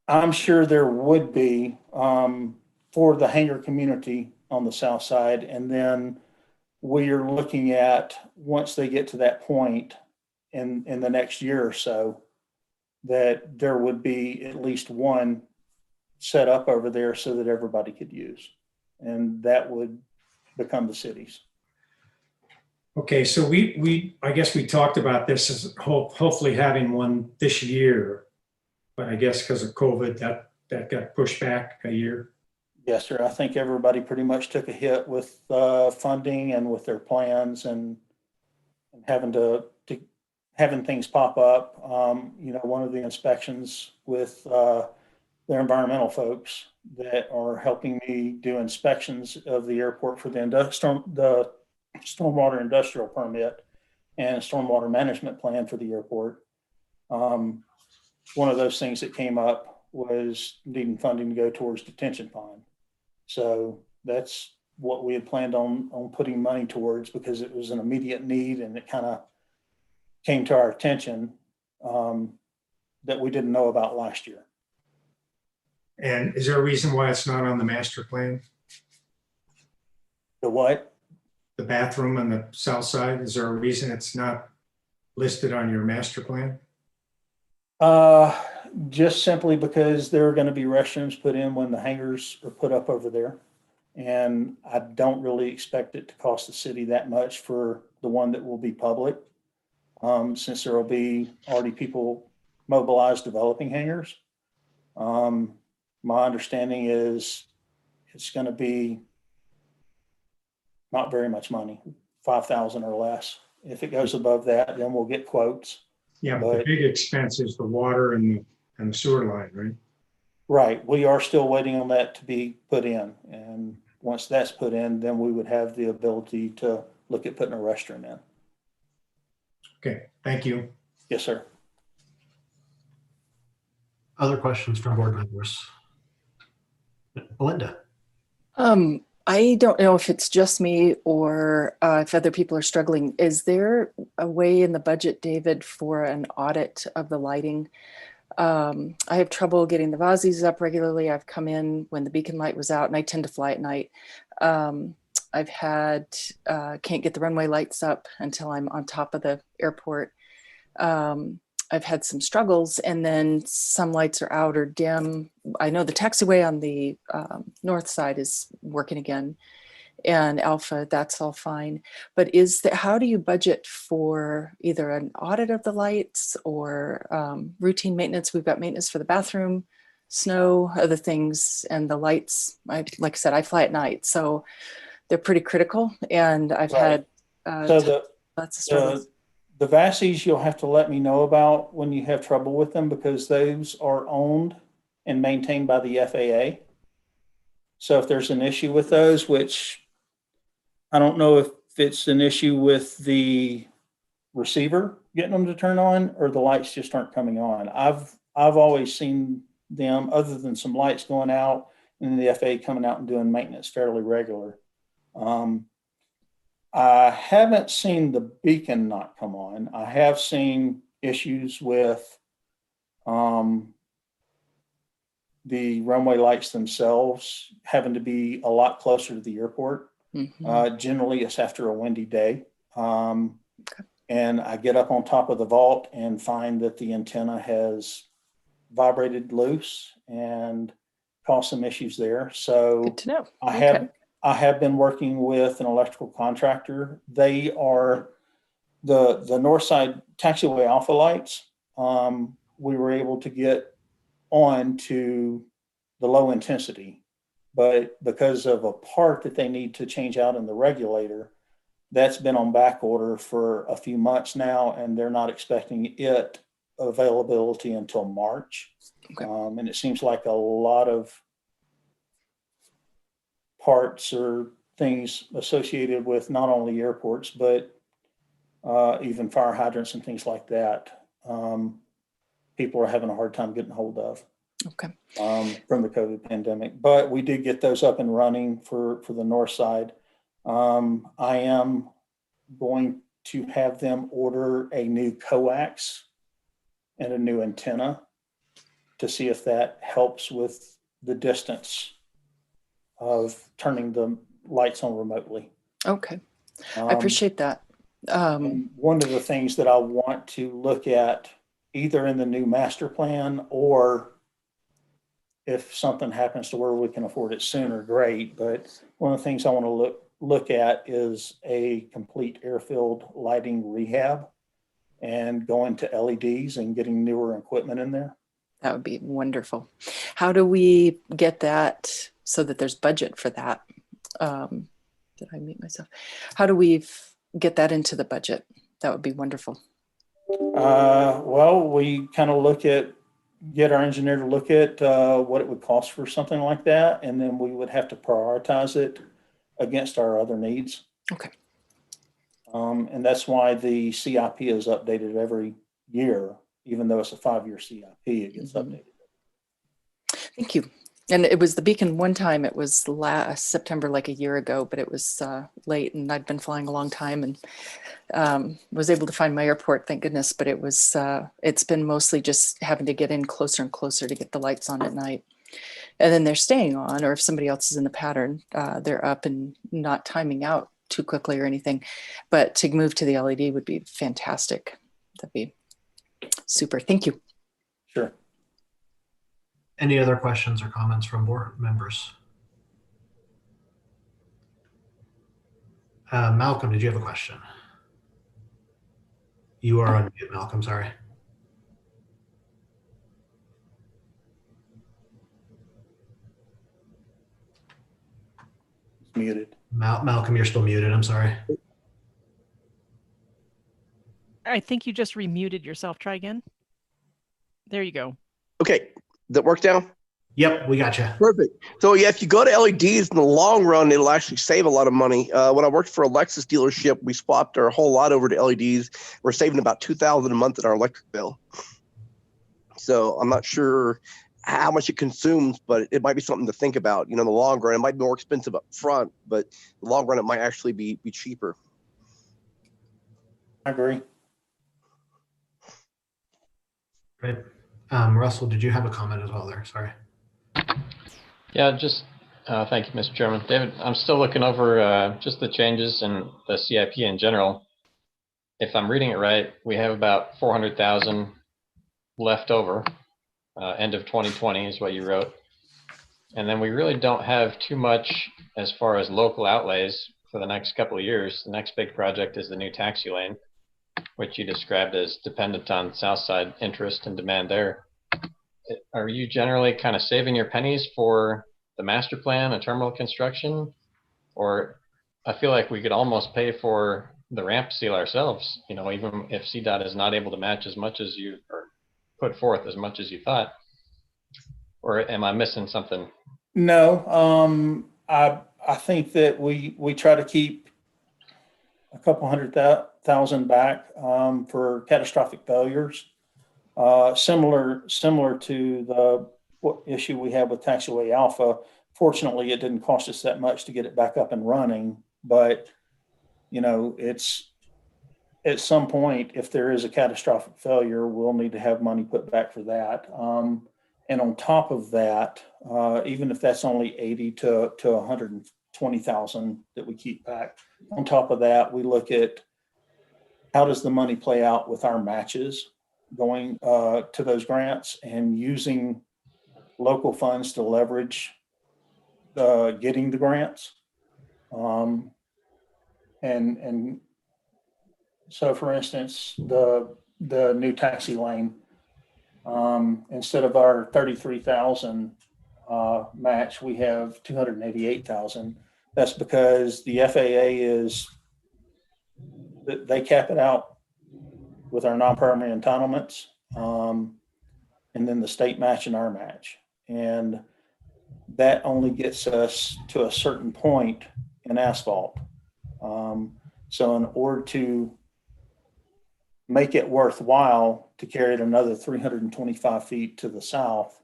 I'm sure there would be for the hangar community on the south side. And then we are looking at, once they get to that point in the next year or so, that there would be at least one set up over there so that everybody could use. And that would become the city's. Okay, so I guess we talked about this as hopefully having one this year, but I guess because of COVID, that got pushed back a year. Yes, sir. I think everybody pretty much took a hit with funding and with their plans and having having things pop up. One of the inspections with their environmental folks that are helping me do inspections of the airport for the stormwater industrial permit and stormwater management plan for the airport. One of those things that came up was needing funding to go towards detention pond. So that's what we had planned on putting money towards, because it was an immediate need, and it kind of came to our attention that we didn't know about last year. And is there a reason why it's not on the master plan? The what? The bathroom on the south side, is there a reason it's not listed on your master plan? Just simply because there are going to be restrooms put in when the hangars are put up over there. And I don't really expect it to cost the city that much for the one that will be public, since there will be already people mobilized developing hangars. My understanding is it's going to be not very much money, $5,000 or less. If it goes above that, then we'll get quotes. Yeah, but the big expense is the water and the sewer line, right? Right. We are still waiting on that to be put in. And once that's put in, then we would have the ability to look at putting a restroom in. Okay, thank you. Yes, sir. Other questions from board members? Melinda. I don't know if it's just me or if other people are struggling. Is there a way in the budget, David, for an audit of the lighting? I have trouble getting the Vazis up regularly. I've come in when the beacon light was out, and I tend to fly at night. I've had, can't get the runway lights up until I'm on top of the airport. I've had some struggles, and then some lights are out or dim. I know the taxiway on the north side is working again, and Alpha, that's all fine. But how do you budget for either an audit of the lights or routine maintenance? We've got maintenance for the bathroom, snow, other things, and the lights. Like I said, I fly at night, so they're pretty critical, and I've had lots of struggles. The Vassies, you'll have to let me know about when you have trouble with them, because those are owned and maintained by the FAA. So if there's an issue with those, which I don't know if it's an issue with the receiver getting them to turn on or the lights just aren't coming on. I've always seen them, other than some lights going out and the FAA coming out and doing maintenance fairly regular. I haven't seen the beacon not come on. I have seen issues with the runway lights themselves having to be a lot closer to the airport. Mm-hmm. Generally, it's after a windy day. And I get up on top of the vault and find that the antenna has vibrated loose and caused some issues there. So good to know. I have been working with an electrical contractor. They are the north side taxiway alpha lights. We were able to get on to the low intensity, but because of a part that they need to change out in the regulator, that's been on back order for a few months now, and they're not expecting it availability until March. Okay. And it seems like a lot of parts or things associated with not only airports, but even fire hydrants and things like that. People are having a hard time getting hold of. Okay. From the COVID pandemic, but we did get those up and running for the north side. I am going to have them order a new coax and a new antenna to see if that helps with the distance of turning the lights on remotely. Okay. I appreciate that. One of the things that I want to look at, either in the new master plan or if something happens to where we can afford it sooner, great. But one of the things I want to look at is a complete airfield lighting rehab and going to LEDs and getting newer equipment in there. That would be wonderful. How do we get that so that there's budget for that? Did I mute myself? How do we get that into the budget? That would be wonderful. Well, we kind of get our engineer to look at what it would cost for something like that, and then we would have to prioritize it against our other needs. Okay. And that's why the CIP is updated every year, even though it's a 5-year CIP, it gets updated. Thank you. And it was the beacon one time, it was last September, like a year ago, but it was late, and I'd been flying a long time and was able to find my airport, thank goodness. But it was, it's been mostly just having to get in closer and closer to get the lights on at night. And then they're staying on, or if somebody else is in the pattern, they're up and not timing out too quickly or anything. But to move to the LED would be fantastic. That'd be super. Thank you. Sure. Any other questions or comments from board members? Malcolm, did you have a question? You are on mute, Malcolm, sorry. It's muted. Malcolm, you're still muted, I'm sorry. I think you just remuted yourself. Try again. There you go. Okay. That work now? Yep, we got you. Perfect. So yeah, if you go to LEDs in the long run, it'll actually save a lot of money. When I worked for a Lexus dealership, we swapped our whole lot over to LEDs. We're saving about $2,000 a month in our electric bill. So I'm not sure how much it consumes, but it might be something to think about. In the long run, it might be more expensive up front, but in the long run, it might actually be cheaper. I agree. Great. Russell, did you have a comment as well there? Sorry. Yeah, just thank you, Mr. Chairman. David, I'm still looking over just the changes in the CIP in general. If I'm reading it right, we have about 400,000 left over. End of 2020 is what you wrote. And then we really don't have too much as far as local outlays for the next couple of years. The next big project is the new taxi lane, which you described as dependent on Southside interest and demand there. Are you generally kind of saving your pennies for the master plan and terminal construction? Or I feel like we could almost pay for the ramp seal ourselves, even if CDOT is not able to match as much as you, or put forth as much as you thought. Or am I missing something? No, I think that we try to keep a couple $100,000 back for catastrophic failures. Similar to the issue we had with Taxiway Alpha. Fortunately, it didn't cost us that much to get it back up and running, but it's at some point, if there is a catastrophic failure, we'll need to have money put back for that. And on top of that, even if that's only 80 to 120,000 that we keep back, on top of that, we look at how does the money play out with our matches going to those grants and using local funds to leverage getting the grants. And so, for instance, the new taxi lane, instead of our 33,000 match, we have 288,000. That's because the FAA they cap it out with our non-primary entitlements, and then the state match and our match. And that only gets us to a certain point in asphalt. So in order to make it worthwhile to carry it another 325 feet to the south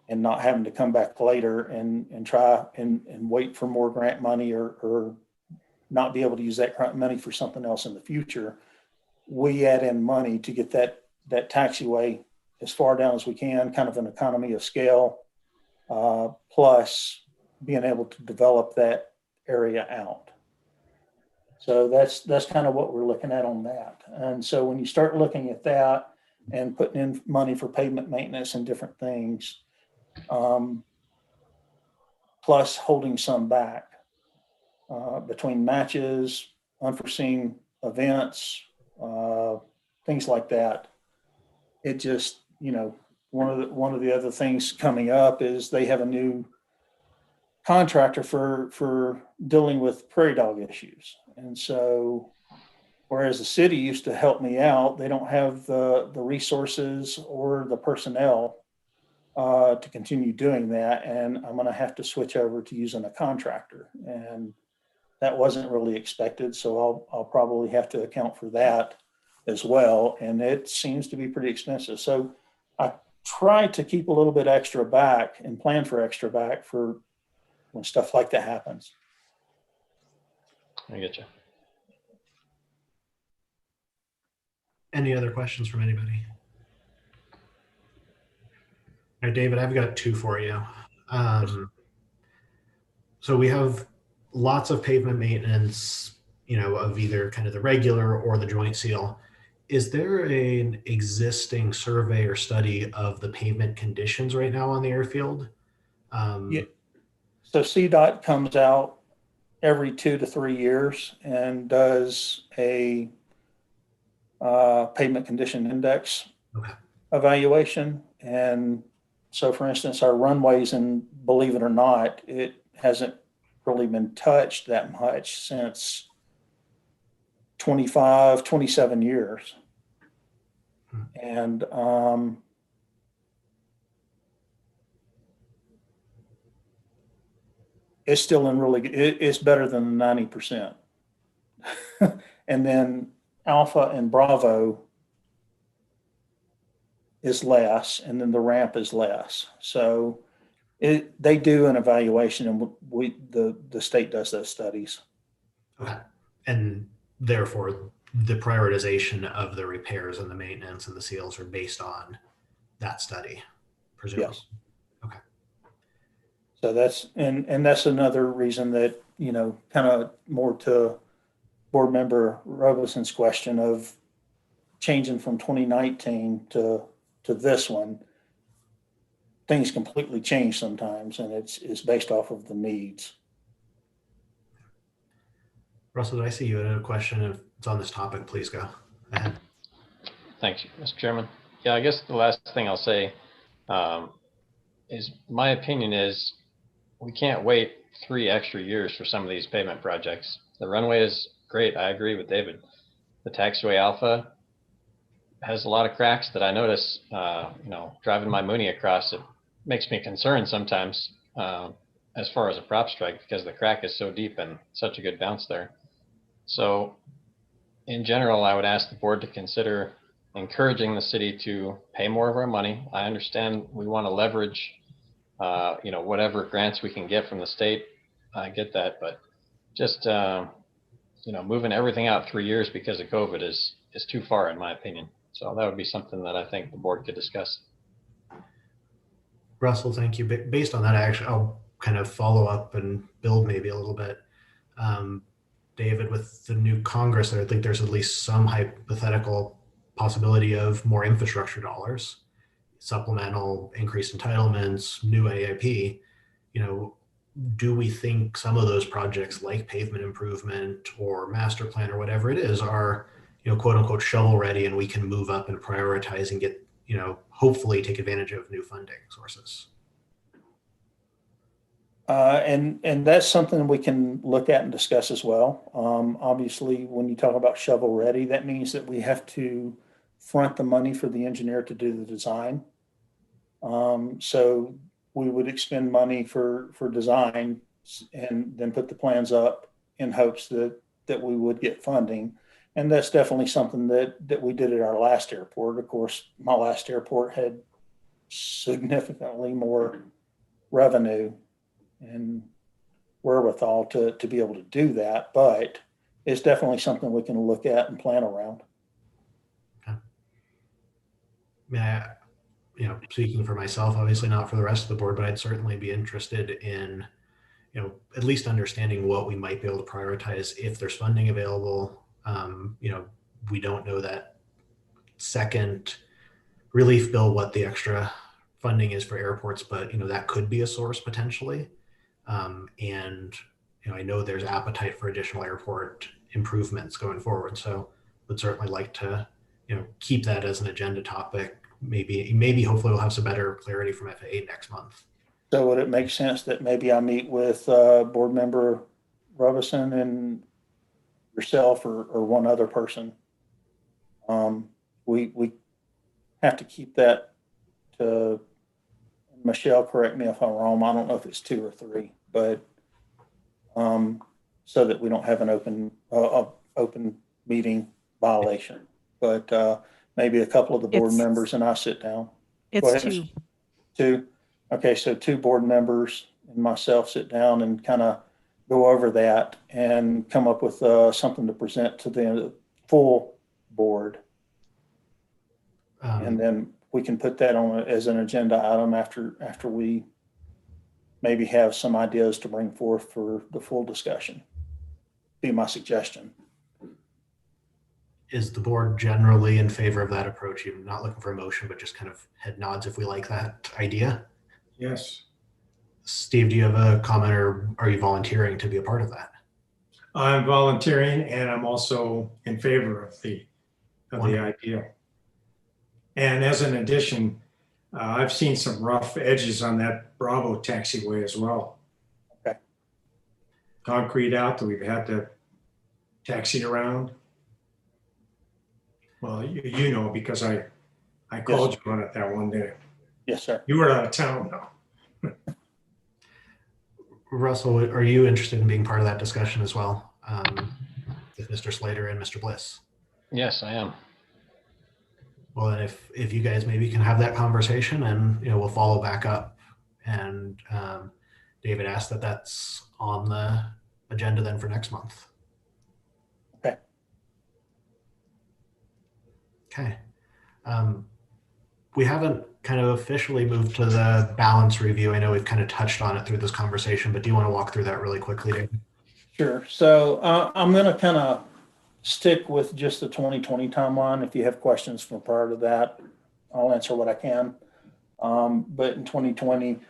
and not having to come back later and try and wait for more grant money or not be able to use that grant money for something else in the future, we add in money to get that taxiway as far down as we can, kind of an economy of scale, plus being able to develop that area out. So that's kind of what we're looking at on that. And so when you start looking at that and putting in money for pavement maintenance and different things, plus holding some back between matches, unforeseen events, things like that, it just, one of the other things coming up is they have a new contractor for dealing with prairie dog issues. And so, whereas the city used to help me out, they don't have the resources or the personnel to continue doing that. And I'm going to have to switch over to using a contractor. And that wasn't really expected. So I'll probably have to account for that as well. And it seems to be pretty expensive. So I try to keep a little bit extra back and plan for extra back for when stuff like that happens. I get you. Any other questions from anybody? All right, David, I've got two for you. So we have lots of pavement maintenance, of either kind of the regular or the joint seal. Is there an existing survey or study of the pavement conditions right now on the airfield? Yeah. So CDOT comes out every 2 to 3 years and does a pavement condition index evaluation. And so, for instance, our runways, and believe it or not, it hasn't really been touched that much since 25, 27 years. And it's still in really good, it's better than 90%. And then Alpha and Bravo, is less, and then the ramp is less. So they do an evaluation, and the state does those studies. Okay. And therefore, the prioritization of the repairs and the maintenance and the seals are based on that study, presumably. Yes. Okay. So that's another reason that, kind of more to board member Robeson's question of changing from 2019 to this one. Things completely change sometimes, and it's based off of the needs. Russell, did I see you had a question? If it's on this topic, please go ahead. Thanks, Mr. Chairman. Yeah, I guess the last thing I'll say is my opinion is we can't wait 3 extra years for some of these pavement projects. The runway is great. I agree with David. The taxiway Alpha has a lot of cracks that I notice, driving my Mooney across. It makes me concerned sometimes as far as a prop strike, because the crack is so deep and such a good bounce there. So in general, I would ask the board to consider encouraging the city to pay more of our money. I understand we want to leverage, whatever grants we can get from the state. I get that, but just, moving everything out 3 years because of COVID is too far, in my opinion. So that would be something that I think the board could discuss. Russell, thank you. Based on that, I'll kind of follow up and build maybe a little bit. David, with the new Congress, I think there's at least some hypothetical possibility of more infrastructure dollars, supplemental increased entitlements, new AIP. Do we think some of those projects like pavement improvement or master plan or whatever it is are, quote unquote, shovel ready, and we can move up and prioritize and get, hopefully take advantage of new funding sources? And that's something we can look at and discuss as well. Obviously, when you talk about shovel ready, that means that we have to front the money for the engineer to do the design. So we would expend money for design and then put the plans up in hopes that we would get funding. And that's definitely something that we did at our last airport. Of course, my last airport had significantly more revenue and wherewithal to be able to do that, but it's definitely something we can look at and plan around. Okay. Speaking for myself, obviously not for the rest of the board, but I'd certainly be interested in, at least understanding what we might be able to prioritize if there's funding available. We don't know that second relief bill, what the extra funding is for airports, but that could be a source potentially. And I know there's appetite for additional airport improvements going forward. So would certainly like to, keep that as an agenda topic. Maybe hopefully we'll have some better clarity from FAA next month. So would it make sense that maybe I meet with board member Robeson and yourself or one other person? We have to keep that to, Michelle, correct me if I'm wrong, I don't know if it's 2 or 3, but so that we don't have an open meeting violation. But maybe a couple of the board members and I sit down. It's 2. 2. Okay, so 2 board members and myself sit down and kind of go over that and come up with something to present to the full board. And then we can put that on as an agenda item after we maybe have some ideas to bring forth for the full discussion. Be my suggestion. Is the board generally in favor of that approach? You're not looking for a motion, but just kind of head nods if we like that idea? Yes. Steve, do you have a comment, or are you volunteering to be a part of that? I'm volunteering, and I'm also in favor of the idea. And as an addition, I've seen some rough edges on that Bravo taxiway as well. Okay. Concrete out that we've had to taxi around. Well, you know, because I called you on it that one day. Yes, sir. You were out of town though. Russell, are you interested in being part of that discussion as well, with Mr. Slater and Mr. Bliss? Yes, I am. Well, and if you guys maybe can have that conversation, and we'll follow back up. And David asked that that's on the agenda then for next month. Okay. Okay. We haven't kind of officially moved to the balance review. I know we've kind of touched on it through this conversation, but do you want to walk through that really quickly, David? Sure. So I'm going to kind of stick with just the 2020 timeline. If you have questions from prior to that, I'll answer what I can. But in 2020,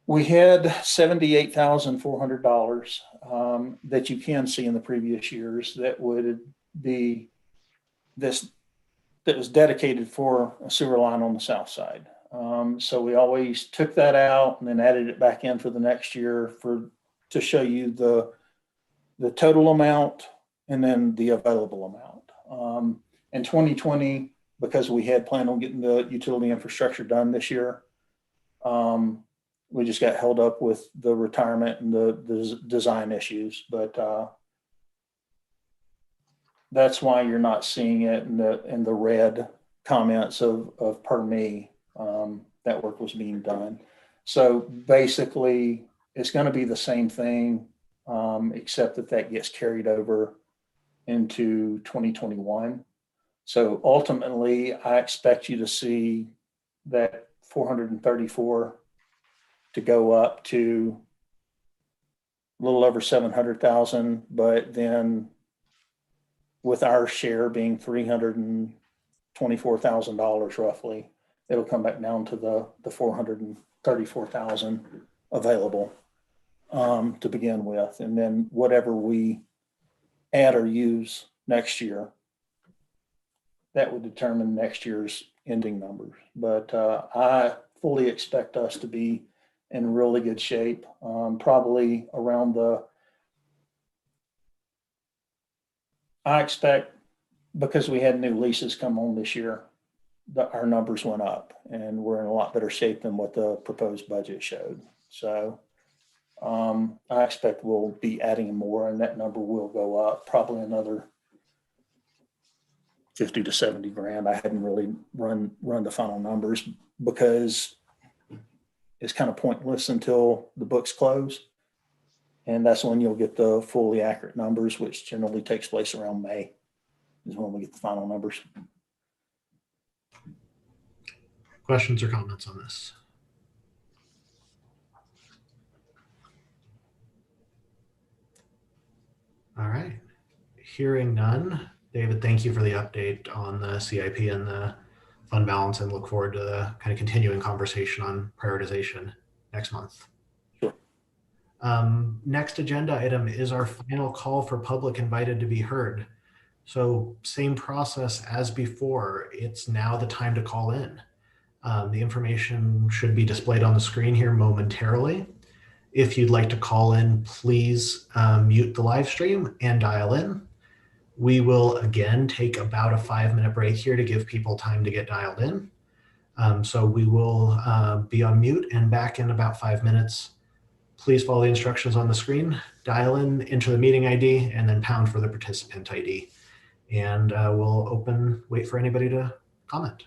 we had $78,400 that you can see in the previous years that would be this, that was dedicated for a sewer line on the south side. So we always took that out and then added it back in for the next year to show you the total amount and then the available amount. In 2020, because we had planned on getting the utility infrastructure done this year, we just got held up with the retirement and the design issues. But that's why you're not seeing it in the red comments of per me. That work was being done. So basically, it's going to be the same thing, except that gets carried over into 2021. So ultimately, I expect you to see that 434 to go up to a little over 700,000, but then with our share being $324,000 roughly, it'll come back down to the 434,000 available to begin with. And then whatever we add or use next year, that would determine next year's ending numbers. But I fully expect us to be in really good shape, probably around I expect, because we had new leases come on this year, our numbers went up and we're in a lot better shape than what the proposed budget showed. So I expect we'll be adding more and that number will go up, probably another 50 to 70 grand. I hadn't really run the final numbers because it's kind of pointless until the books close. And that's when you'll get the fully accurate numbers, which generally takes place around May is when we get the final numbers. Questions or comments on this? All right. Hearing none. David, thank you for the update on the CIP and the fund balance, and look forward to the kind of continuing conversation on prioritization next month. Sure. Next agenda item is our final call for public invited to be heard. So same process as before. It's now the time to call in. The information should be displayed on the screen here momentarily. If you'd like to call in, please mute the live stream and dial in. We will again take about a 5-minute break here to give people time to get dialed in. So we will be on mute and back in about 5 minutes. Please follow the instructions on the screen, dial in, enter the meeting ID, and then pound for the participant ID. And we'll wait for anybody to comment.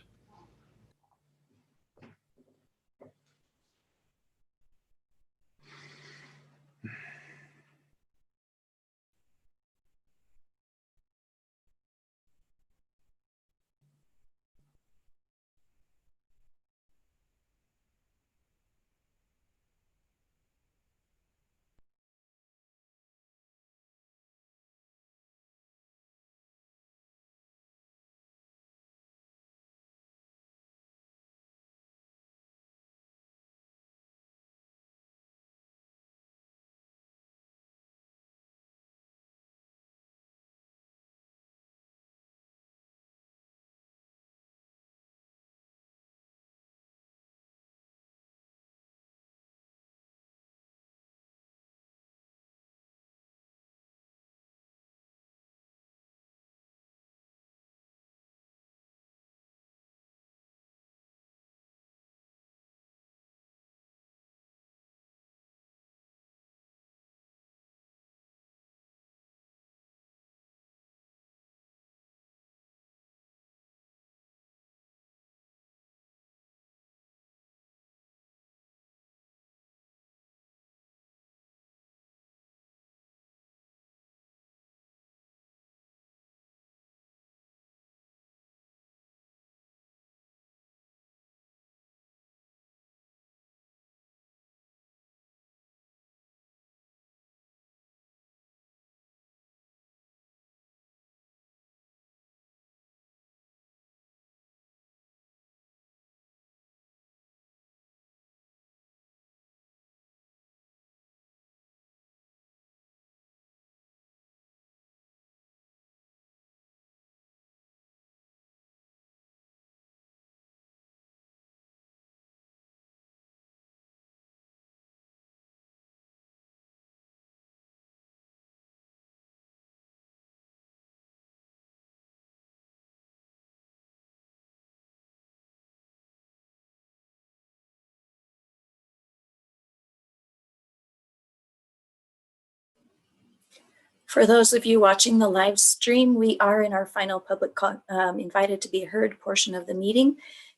For those of you watching the live stream, we are in our final public invited to be heard portion of the meeting.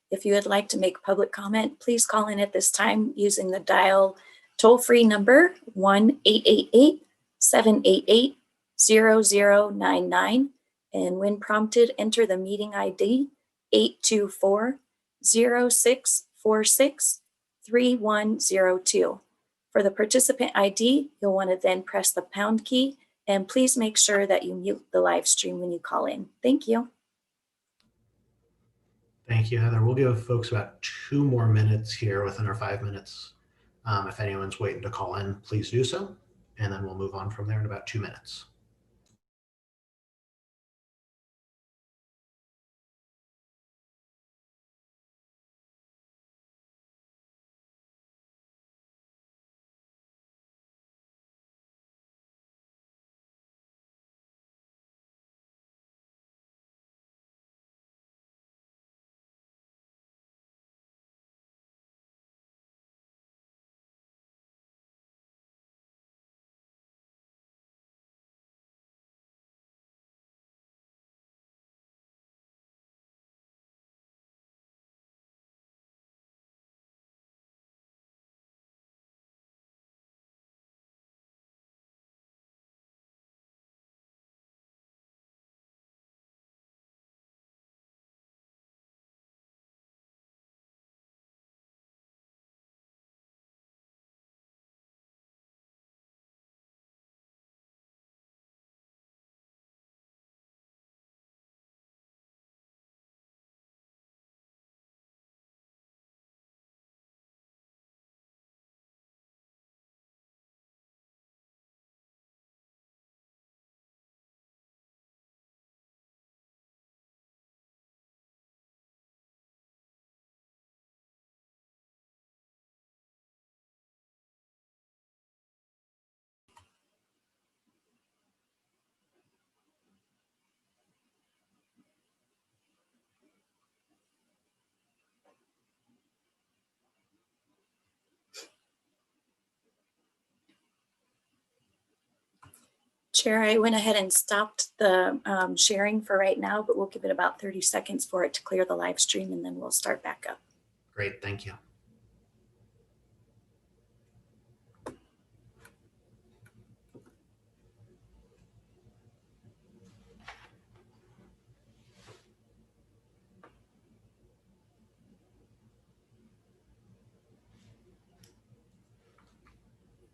If you would like to make public comment, please call in at this time using the dial toll-free number 1-888-788-0099. And when prompted, enter the meeting ID 824-0646-3102. For the participant ID, you'll want to then press the pound key, and please make sure that you mute the live stream when you call in. Thank you. Thank you, Heather. We'll give folks about 2 more minutes here within our 5 minutes. If anyone's waiting to call in, please do so. And then we'll move on from there in about 2 minutes. Chair, I went ahead and stopped the sharing for right now, but we'll give it about 30 seconds for it to clear the live stream, and then we'll start back up. Great, thank you.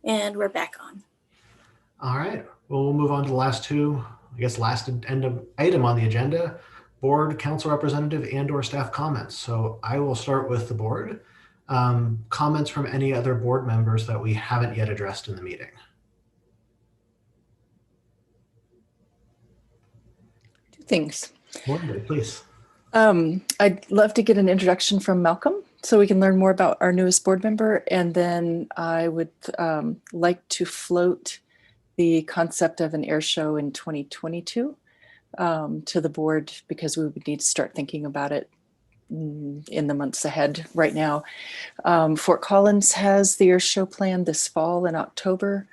And we're back on. All right, well, we'll move on to the last item on the agenda, board, council representative, and/or staff comments. So I will start with the board. Comments from any other board members that we haven't yet addressed in the meeting. Two things. Wonderful, please. I'd love to get an introduction from Malcolm so we can learn more about our newest board member. And then I would like to float the concept of an air show in 2022 to the board, because we would need to start thinking about it in the months ahead. Right now, Fort Collins has the air show planned this fall in October.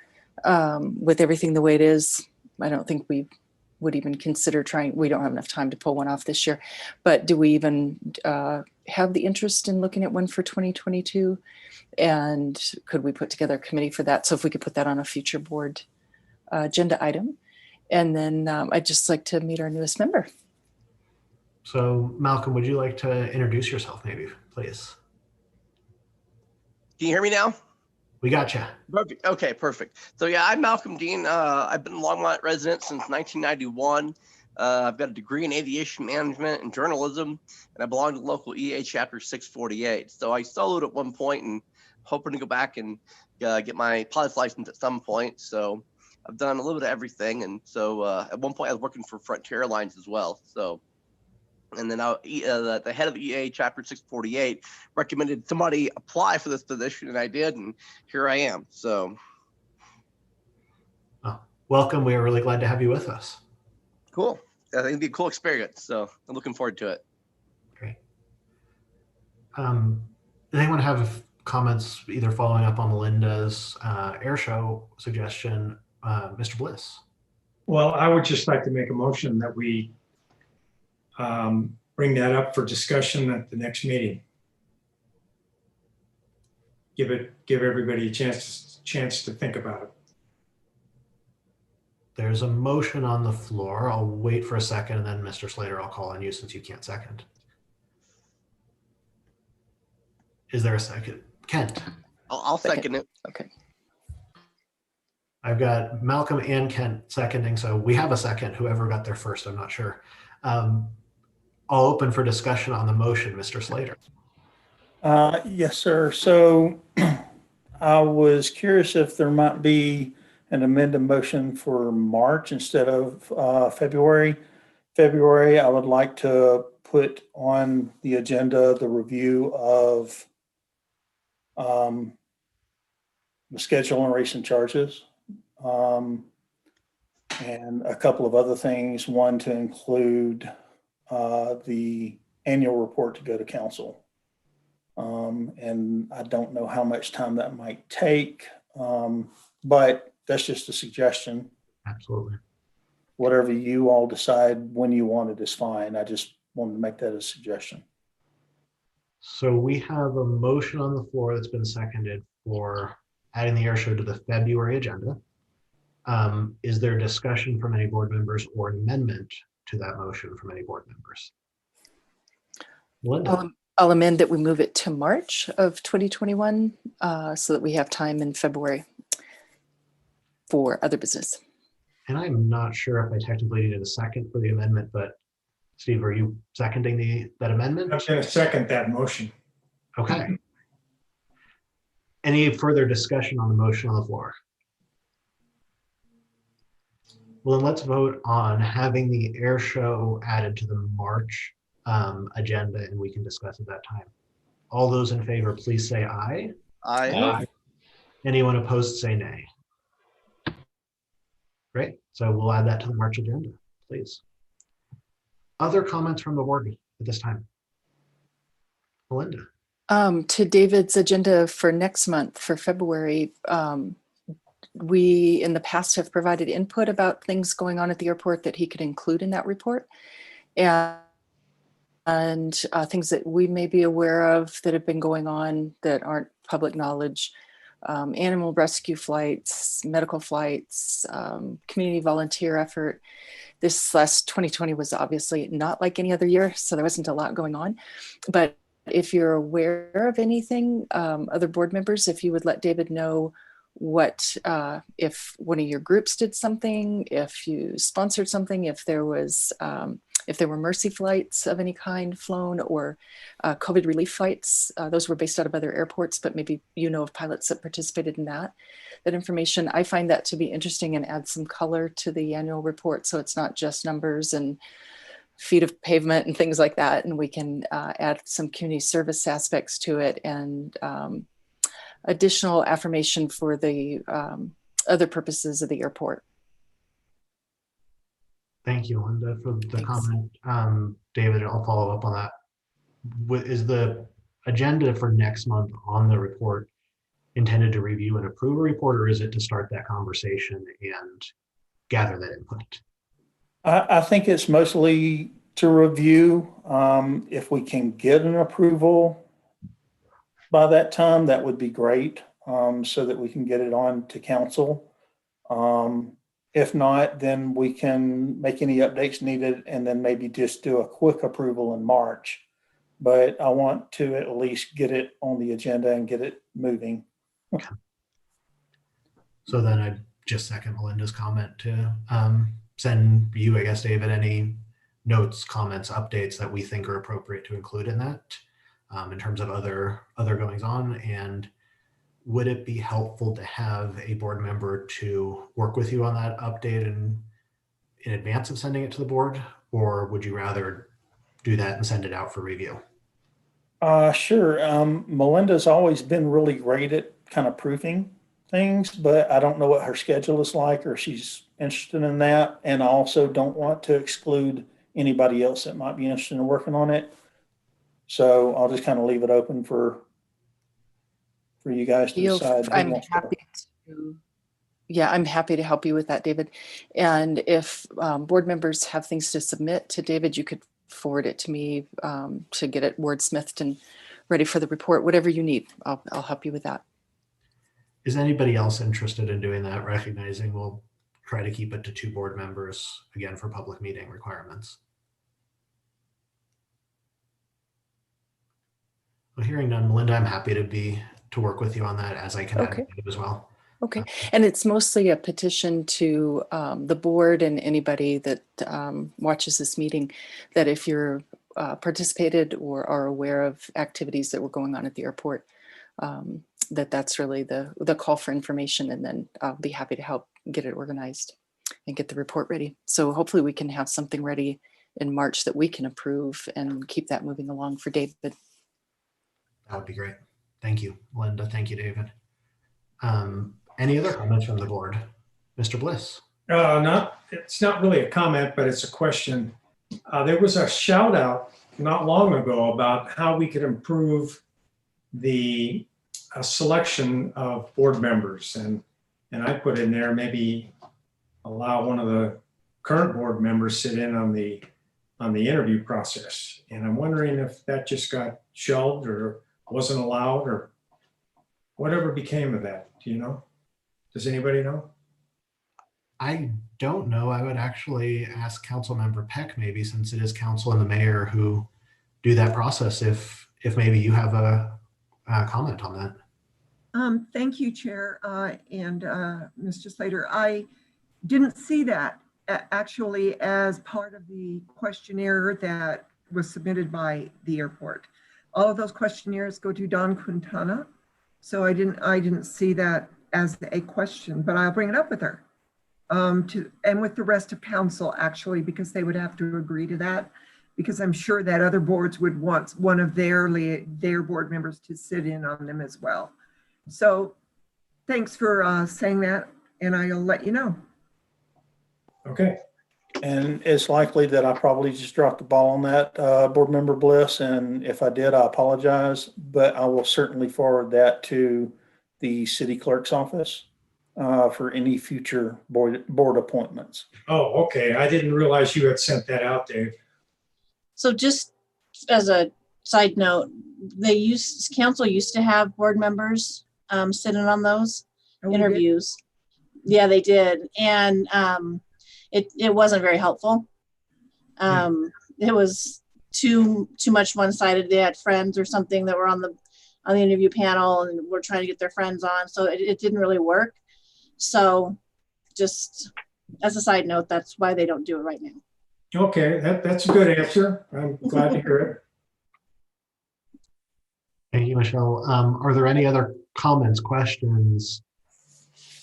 With everything the way it is, I don't think we would even consider trying. We don't have enough time to pull one off this year, but do we even have the interest in looking at one for 2022? And could we put together a committee for that? So if we could put that on a future board agenda item. And then I'd just like to meet our newest member. So Malcolm, would you like to introduce yourself maybe, please? Can you hear me now? We got you. Perfect. Okay, perfect. So yeah, I'm Malcolm Dean. I've been a Longmont resident since 1991. I've got a degree in aviation management and journalism, and I belong to local EA chapter 648. So I soloed at one point and hoping to go back and get my pilot's license at some point. So I've done a little bit of everything. And so at one point I was working for Frontier Airlines as well. So, and then the head of EA chapter 648 recommended somebody apply for this position, and I did, and here I am. So welcome. We are really glad to have you with us. cool. I think it'd be a cool experience. So I'm looking forward to it. Great. Does anyone have comments either following up on Melinda's air show suggestion? Mr. Bliss. Well, I would just like to make a motion that we bring that up for discussion at the next meeting. Give everybody a chance to think about it. There's a motion on the floor. I'll wait for a second, and then Mr. Slater, I'll call on you since you can't second. Is there a second? Kent. I'll second it. Okay. I've got Malcolm and Kent seconding, so we have a second. Whoever got there first, I'm not sure. I'll open for discussion on the motion, Mr. Slater. Yes, sir. So I was curious if there might be an amended motion for March instead of February. February, I would like to put on the agenda the review of the schedule and recent charges. And a couple of other things. One, to include the annual report to go to council. And I don't know how much time that might take, but that's just a suggestion. Absolutely. Whatever you all decide when you want it is fine. I just wanted to make that a suggestion. So we have a motion on the floor that's been seconded for adding the air show to the February agenda. Is there discussion from any board members or an amendment to that motion from any board members? Linda. I'll amend that we move it to March of 2021 so that we have time in February for other business. And I'm not sure if I technically needed a second for the amendment, but Steve, are you seconding that amendment? I'm going to second that motion. Okay. Any further discussion on the motion on the floor? Well, then let's vote on having the air show added to the March agenda, and we can discuss at that time. All those in favor, please say aye. Aye. Anyone opposed, say nay. Great. So we'll add that to the March agenda, please. Other comments from the board at this time? Melinda. To David's agenda for next month, for February, we in the past have provided input about things going on at the airport that he could include in that report. And things that we may be aware of that have been going on that aren't public knowledge. Animal rescue flights, medical flights, community volunteer effort. This last 2020 was obviously not like any other year, so there wasn't a lot going on. But if you're aware of anything, other board members, if you would let David know what, if one of your groups did something, if you sponsored something, if there were mercy flights of any kind flown or COVID relief flights, those were based out of other airports, but maybe you know of pilots that participated in that information. I find that to be interesting and add some color to the annual report. So it's not just numbers and feet of pavement and things like that. And we can add some community service aspects to it and additional affirmation for the other purposes of the airport. Thank you, Linda, for the comment. David, I'll follow up on that. Is the agenda for next month on the report intended to review and approve a report, or is it to start that conversation and gather that input? I think it's mostly to review. If we can get an approval by that time, that would be great, so that we can get it on to council. If not, then we can make any updates needed and then maybe just do a quick approval in March. But I want to at least get it on the agenda and get it moving. Okay. So then I just second Melinda's comment to send you, I guess, David, any notes, comments, updates that we think are appropriate to include in that in terms of other goings on. And would it be helpful to have a board member to work with you on that update in advance of sending it to the board, or would you rather do that and send it out for review? Sure. Melinda's always been really great at kind of proofing things, but I don't know what her schedule is like or she's interested in that. And I also don't want to exclude anybody else that might be interested in working on it. So I'll just kind of leave it open for you guys to decide. I'm happy to Yeah, I'm happy to help you with that, David. And if board members have things to submit to David, you could forward it to me to get it wordsmithed and ready for the report. Whatever you need, I'll help you with that. Is anybody else interested in doing that? Recognizing we'll try to keep it to 2 board members again for public meeting requirements. Well, hearing none, Melinda, I'm happy to work with you on that, as I can Okay. advocate as well. Okay. And it's mostly a petition to the board and anybody that watches this meeting, that if you're participated or are aware of activities that were going on at the airport, that's really the call for information, and then I'll be happy to help get it organized and get the report ready. So hopefully we can have something ready in March that we can approve and keep that moving along for David. That would be great. Thank you, Melinda. Thank you, David. Any other comments from the board? Mr. Bliss? It's not really a comment, but it's a question. There was a shout out not long ago about how we could improve the selection of board members. And I put in there, maybe allow one of the current board members sit in on the interview process. And I'm wondering if that just got shelved or wasn't allowed, or whatever became of that. Do you know? Does anybody know? I don't know. I would actually ask Councilmember Peck, maybe, since it is council and the mayor who do that process, if maybe you have a comment on that. Thank you, Chair and Mr. Slater. I didn't see that actually as part of the questionnaire that was submitted by the airport. All of those questionnaires go to Don Quintana, so I didn't see that as a question, but I'll bring it up with her and with the rest of council, actually, because they would have to agree to that, because I'm sure that other boards would want one of their board members to sit in on them as well. So thanks for saying that, and I'll let you know. Okay. And it's likely that I probably just dropped the ball on that, Board Member Bliss. And if I did, I apologize, but I will certainly forward that to the city clerk's office for any future board appointments. Oh, okay. I didn't realize you had sent that out, Dave. So just as a side note, council used to have board members sitting on those interviews. Yeah, they did. And it wasn't very helpful. It was too much one-sided. They had friends or something that were on the interview panel and were trying to get their friends on. So it didn't really work. So just as a side note, that's why they don't do it right now. Okay, that's a good answer. I'm glad to hear it. Thank you, Michelle. Are there any other comments, questions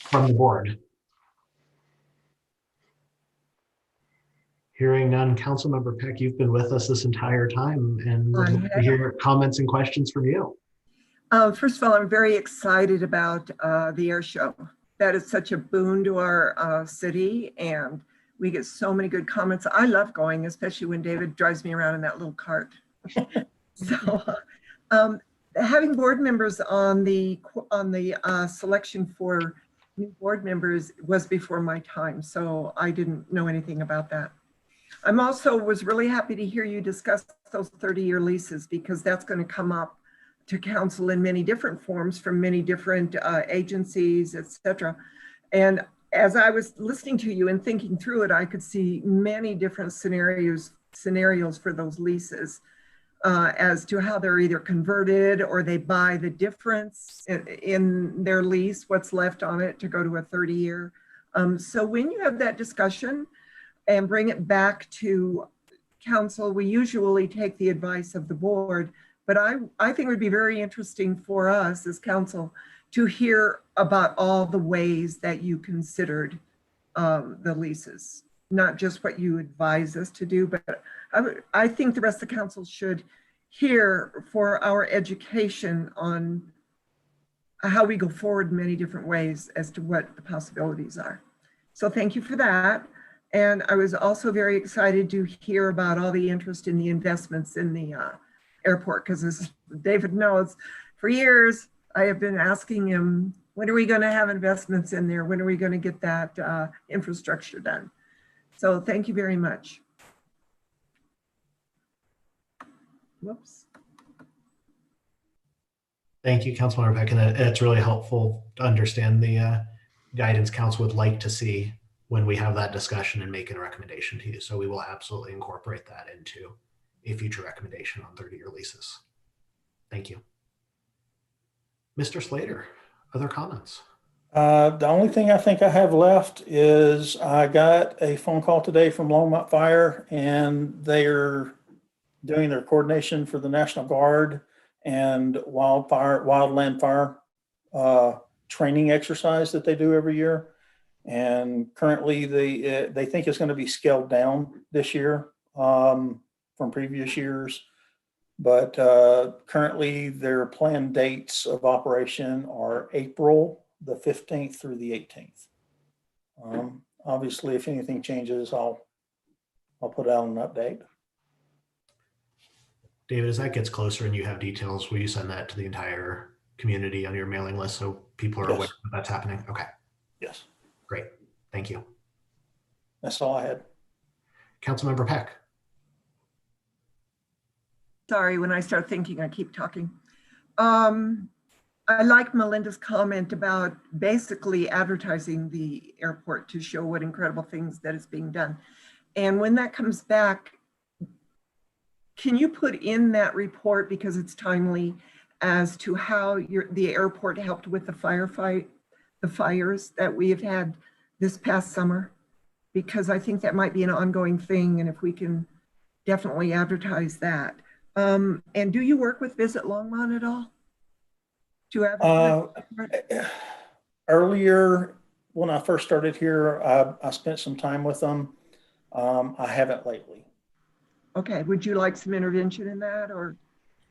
from the board? Hearing none, Councilmember Peck, you've been with us this entire time, and we'd love to hear comments and questions from you. First of all, I'm very excited about the air show. That is such a boon to our city, and we get so many good comments. I love going, especially when David drives me around in that little cart. So having board members on the selection for new board members was before my time, so I didn't know anything about that. I'm also was really happy to hear you discuss those 30-year leases, because that's going to come up to council in many different forms from many different agencies, etc. And as I was listening to you and thinking through it, I could see many different scenarios for those leases as to how they're either converted or they buy the difference in their lease, what's left on it, to go to a 30-year. So when you have that discussion and bring it back to council, we usually take the advice of the board, but I think it would be very interesting for us as council to hear about all the ways that you considered the leases, not just what you advise us to do, but I think the rest of the council should hear for our education on how we go forward in many different ways as to what the possibilities are. So thank you for that. And I was also very excited to hear about all the interest in the investments in the airport, because as David knows, for years, I have been asking him, when are we going to have investments in there? When are we going to get that infrastructure done? So thank you very much. Whoops. Thank you, Councilmember Peck. And it's really helpful to understand the guidance council would like to see when we have that discussion and making a recommendation to you. So we will absolutely incorporate that into a future recommendation on 30-year leases. Thank you. Mr. Slater, other comments? The only thing I think I have left is I got a phone call today from Longmont Fire, and they're doing their coordination for the National Guard and wildland fire training exercise that they do every year. And currently they think it's going to be scaled down this year from previous years. But currently their planned dates of operation are April the 15th through the 18th. Obviously, if anything changes, I'll put out an update. David, as that gets closer and you have details, will you send that to the entire community on your mailing list so people are aware that that's happening? Okay. Yes. Great. Thank you. That's all I had. Councilmember Peck. Sorry, when I start thinking, I keep talking. I like Melinda's comment about basically advertising the airport to show what incredible things that is being done. And when that comes back, can you put in that report, because it's timely, as to how the airport helped with the fires that we have had this past summer? Because I think that might be an ongoing thing, and if we can definitely advertise that. And do you work with Visit Longmont at all? To advertise? Earlier, when I first started here, I spent some time with them. I haven't lately. Okay, would you like some intervention in that, or?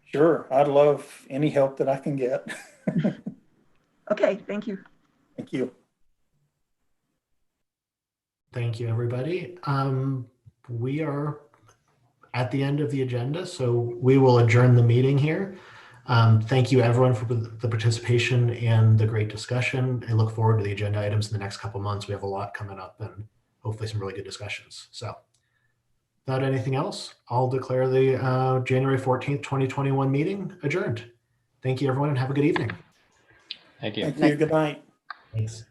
Sure, I'd love any help that I can get. Okay, thank you. Thank you. Thank you, everybody. We are at the end of the agenda, so we will adjourn the meeting here. Thank you, everyone, for the participation and the great discussion. I look forward to the agenda items in the next couple months. We have a lot coming up and hopefully some really good discussions. So without anything else, I'll declare the January 14th, 2021 meeting adjourned. Thank you, everyone, and have a good evening. Thank you. Thank you. Good night. Thanks.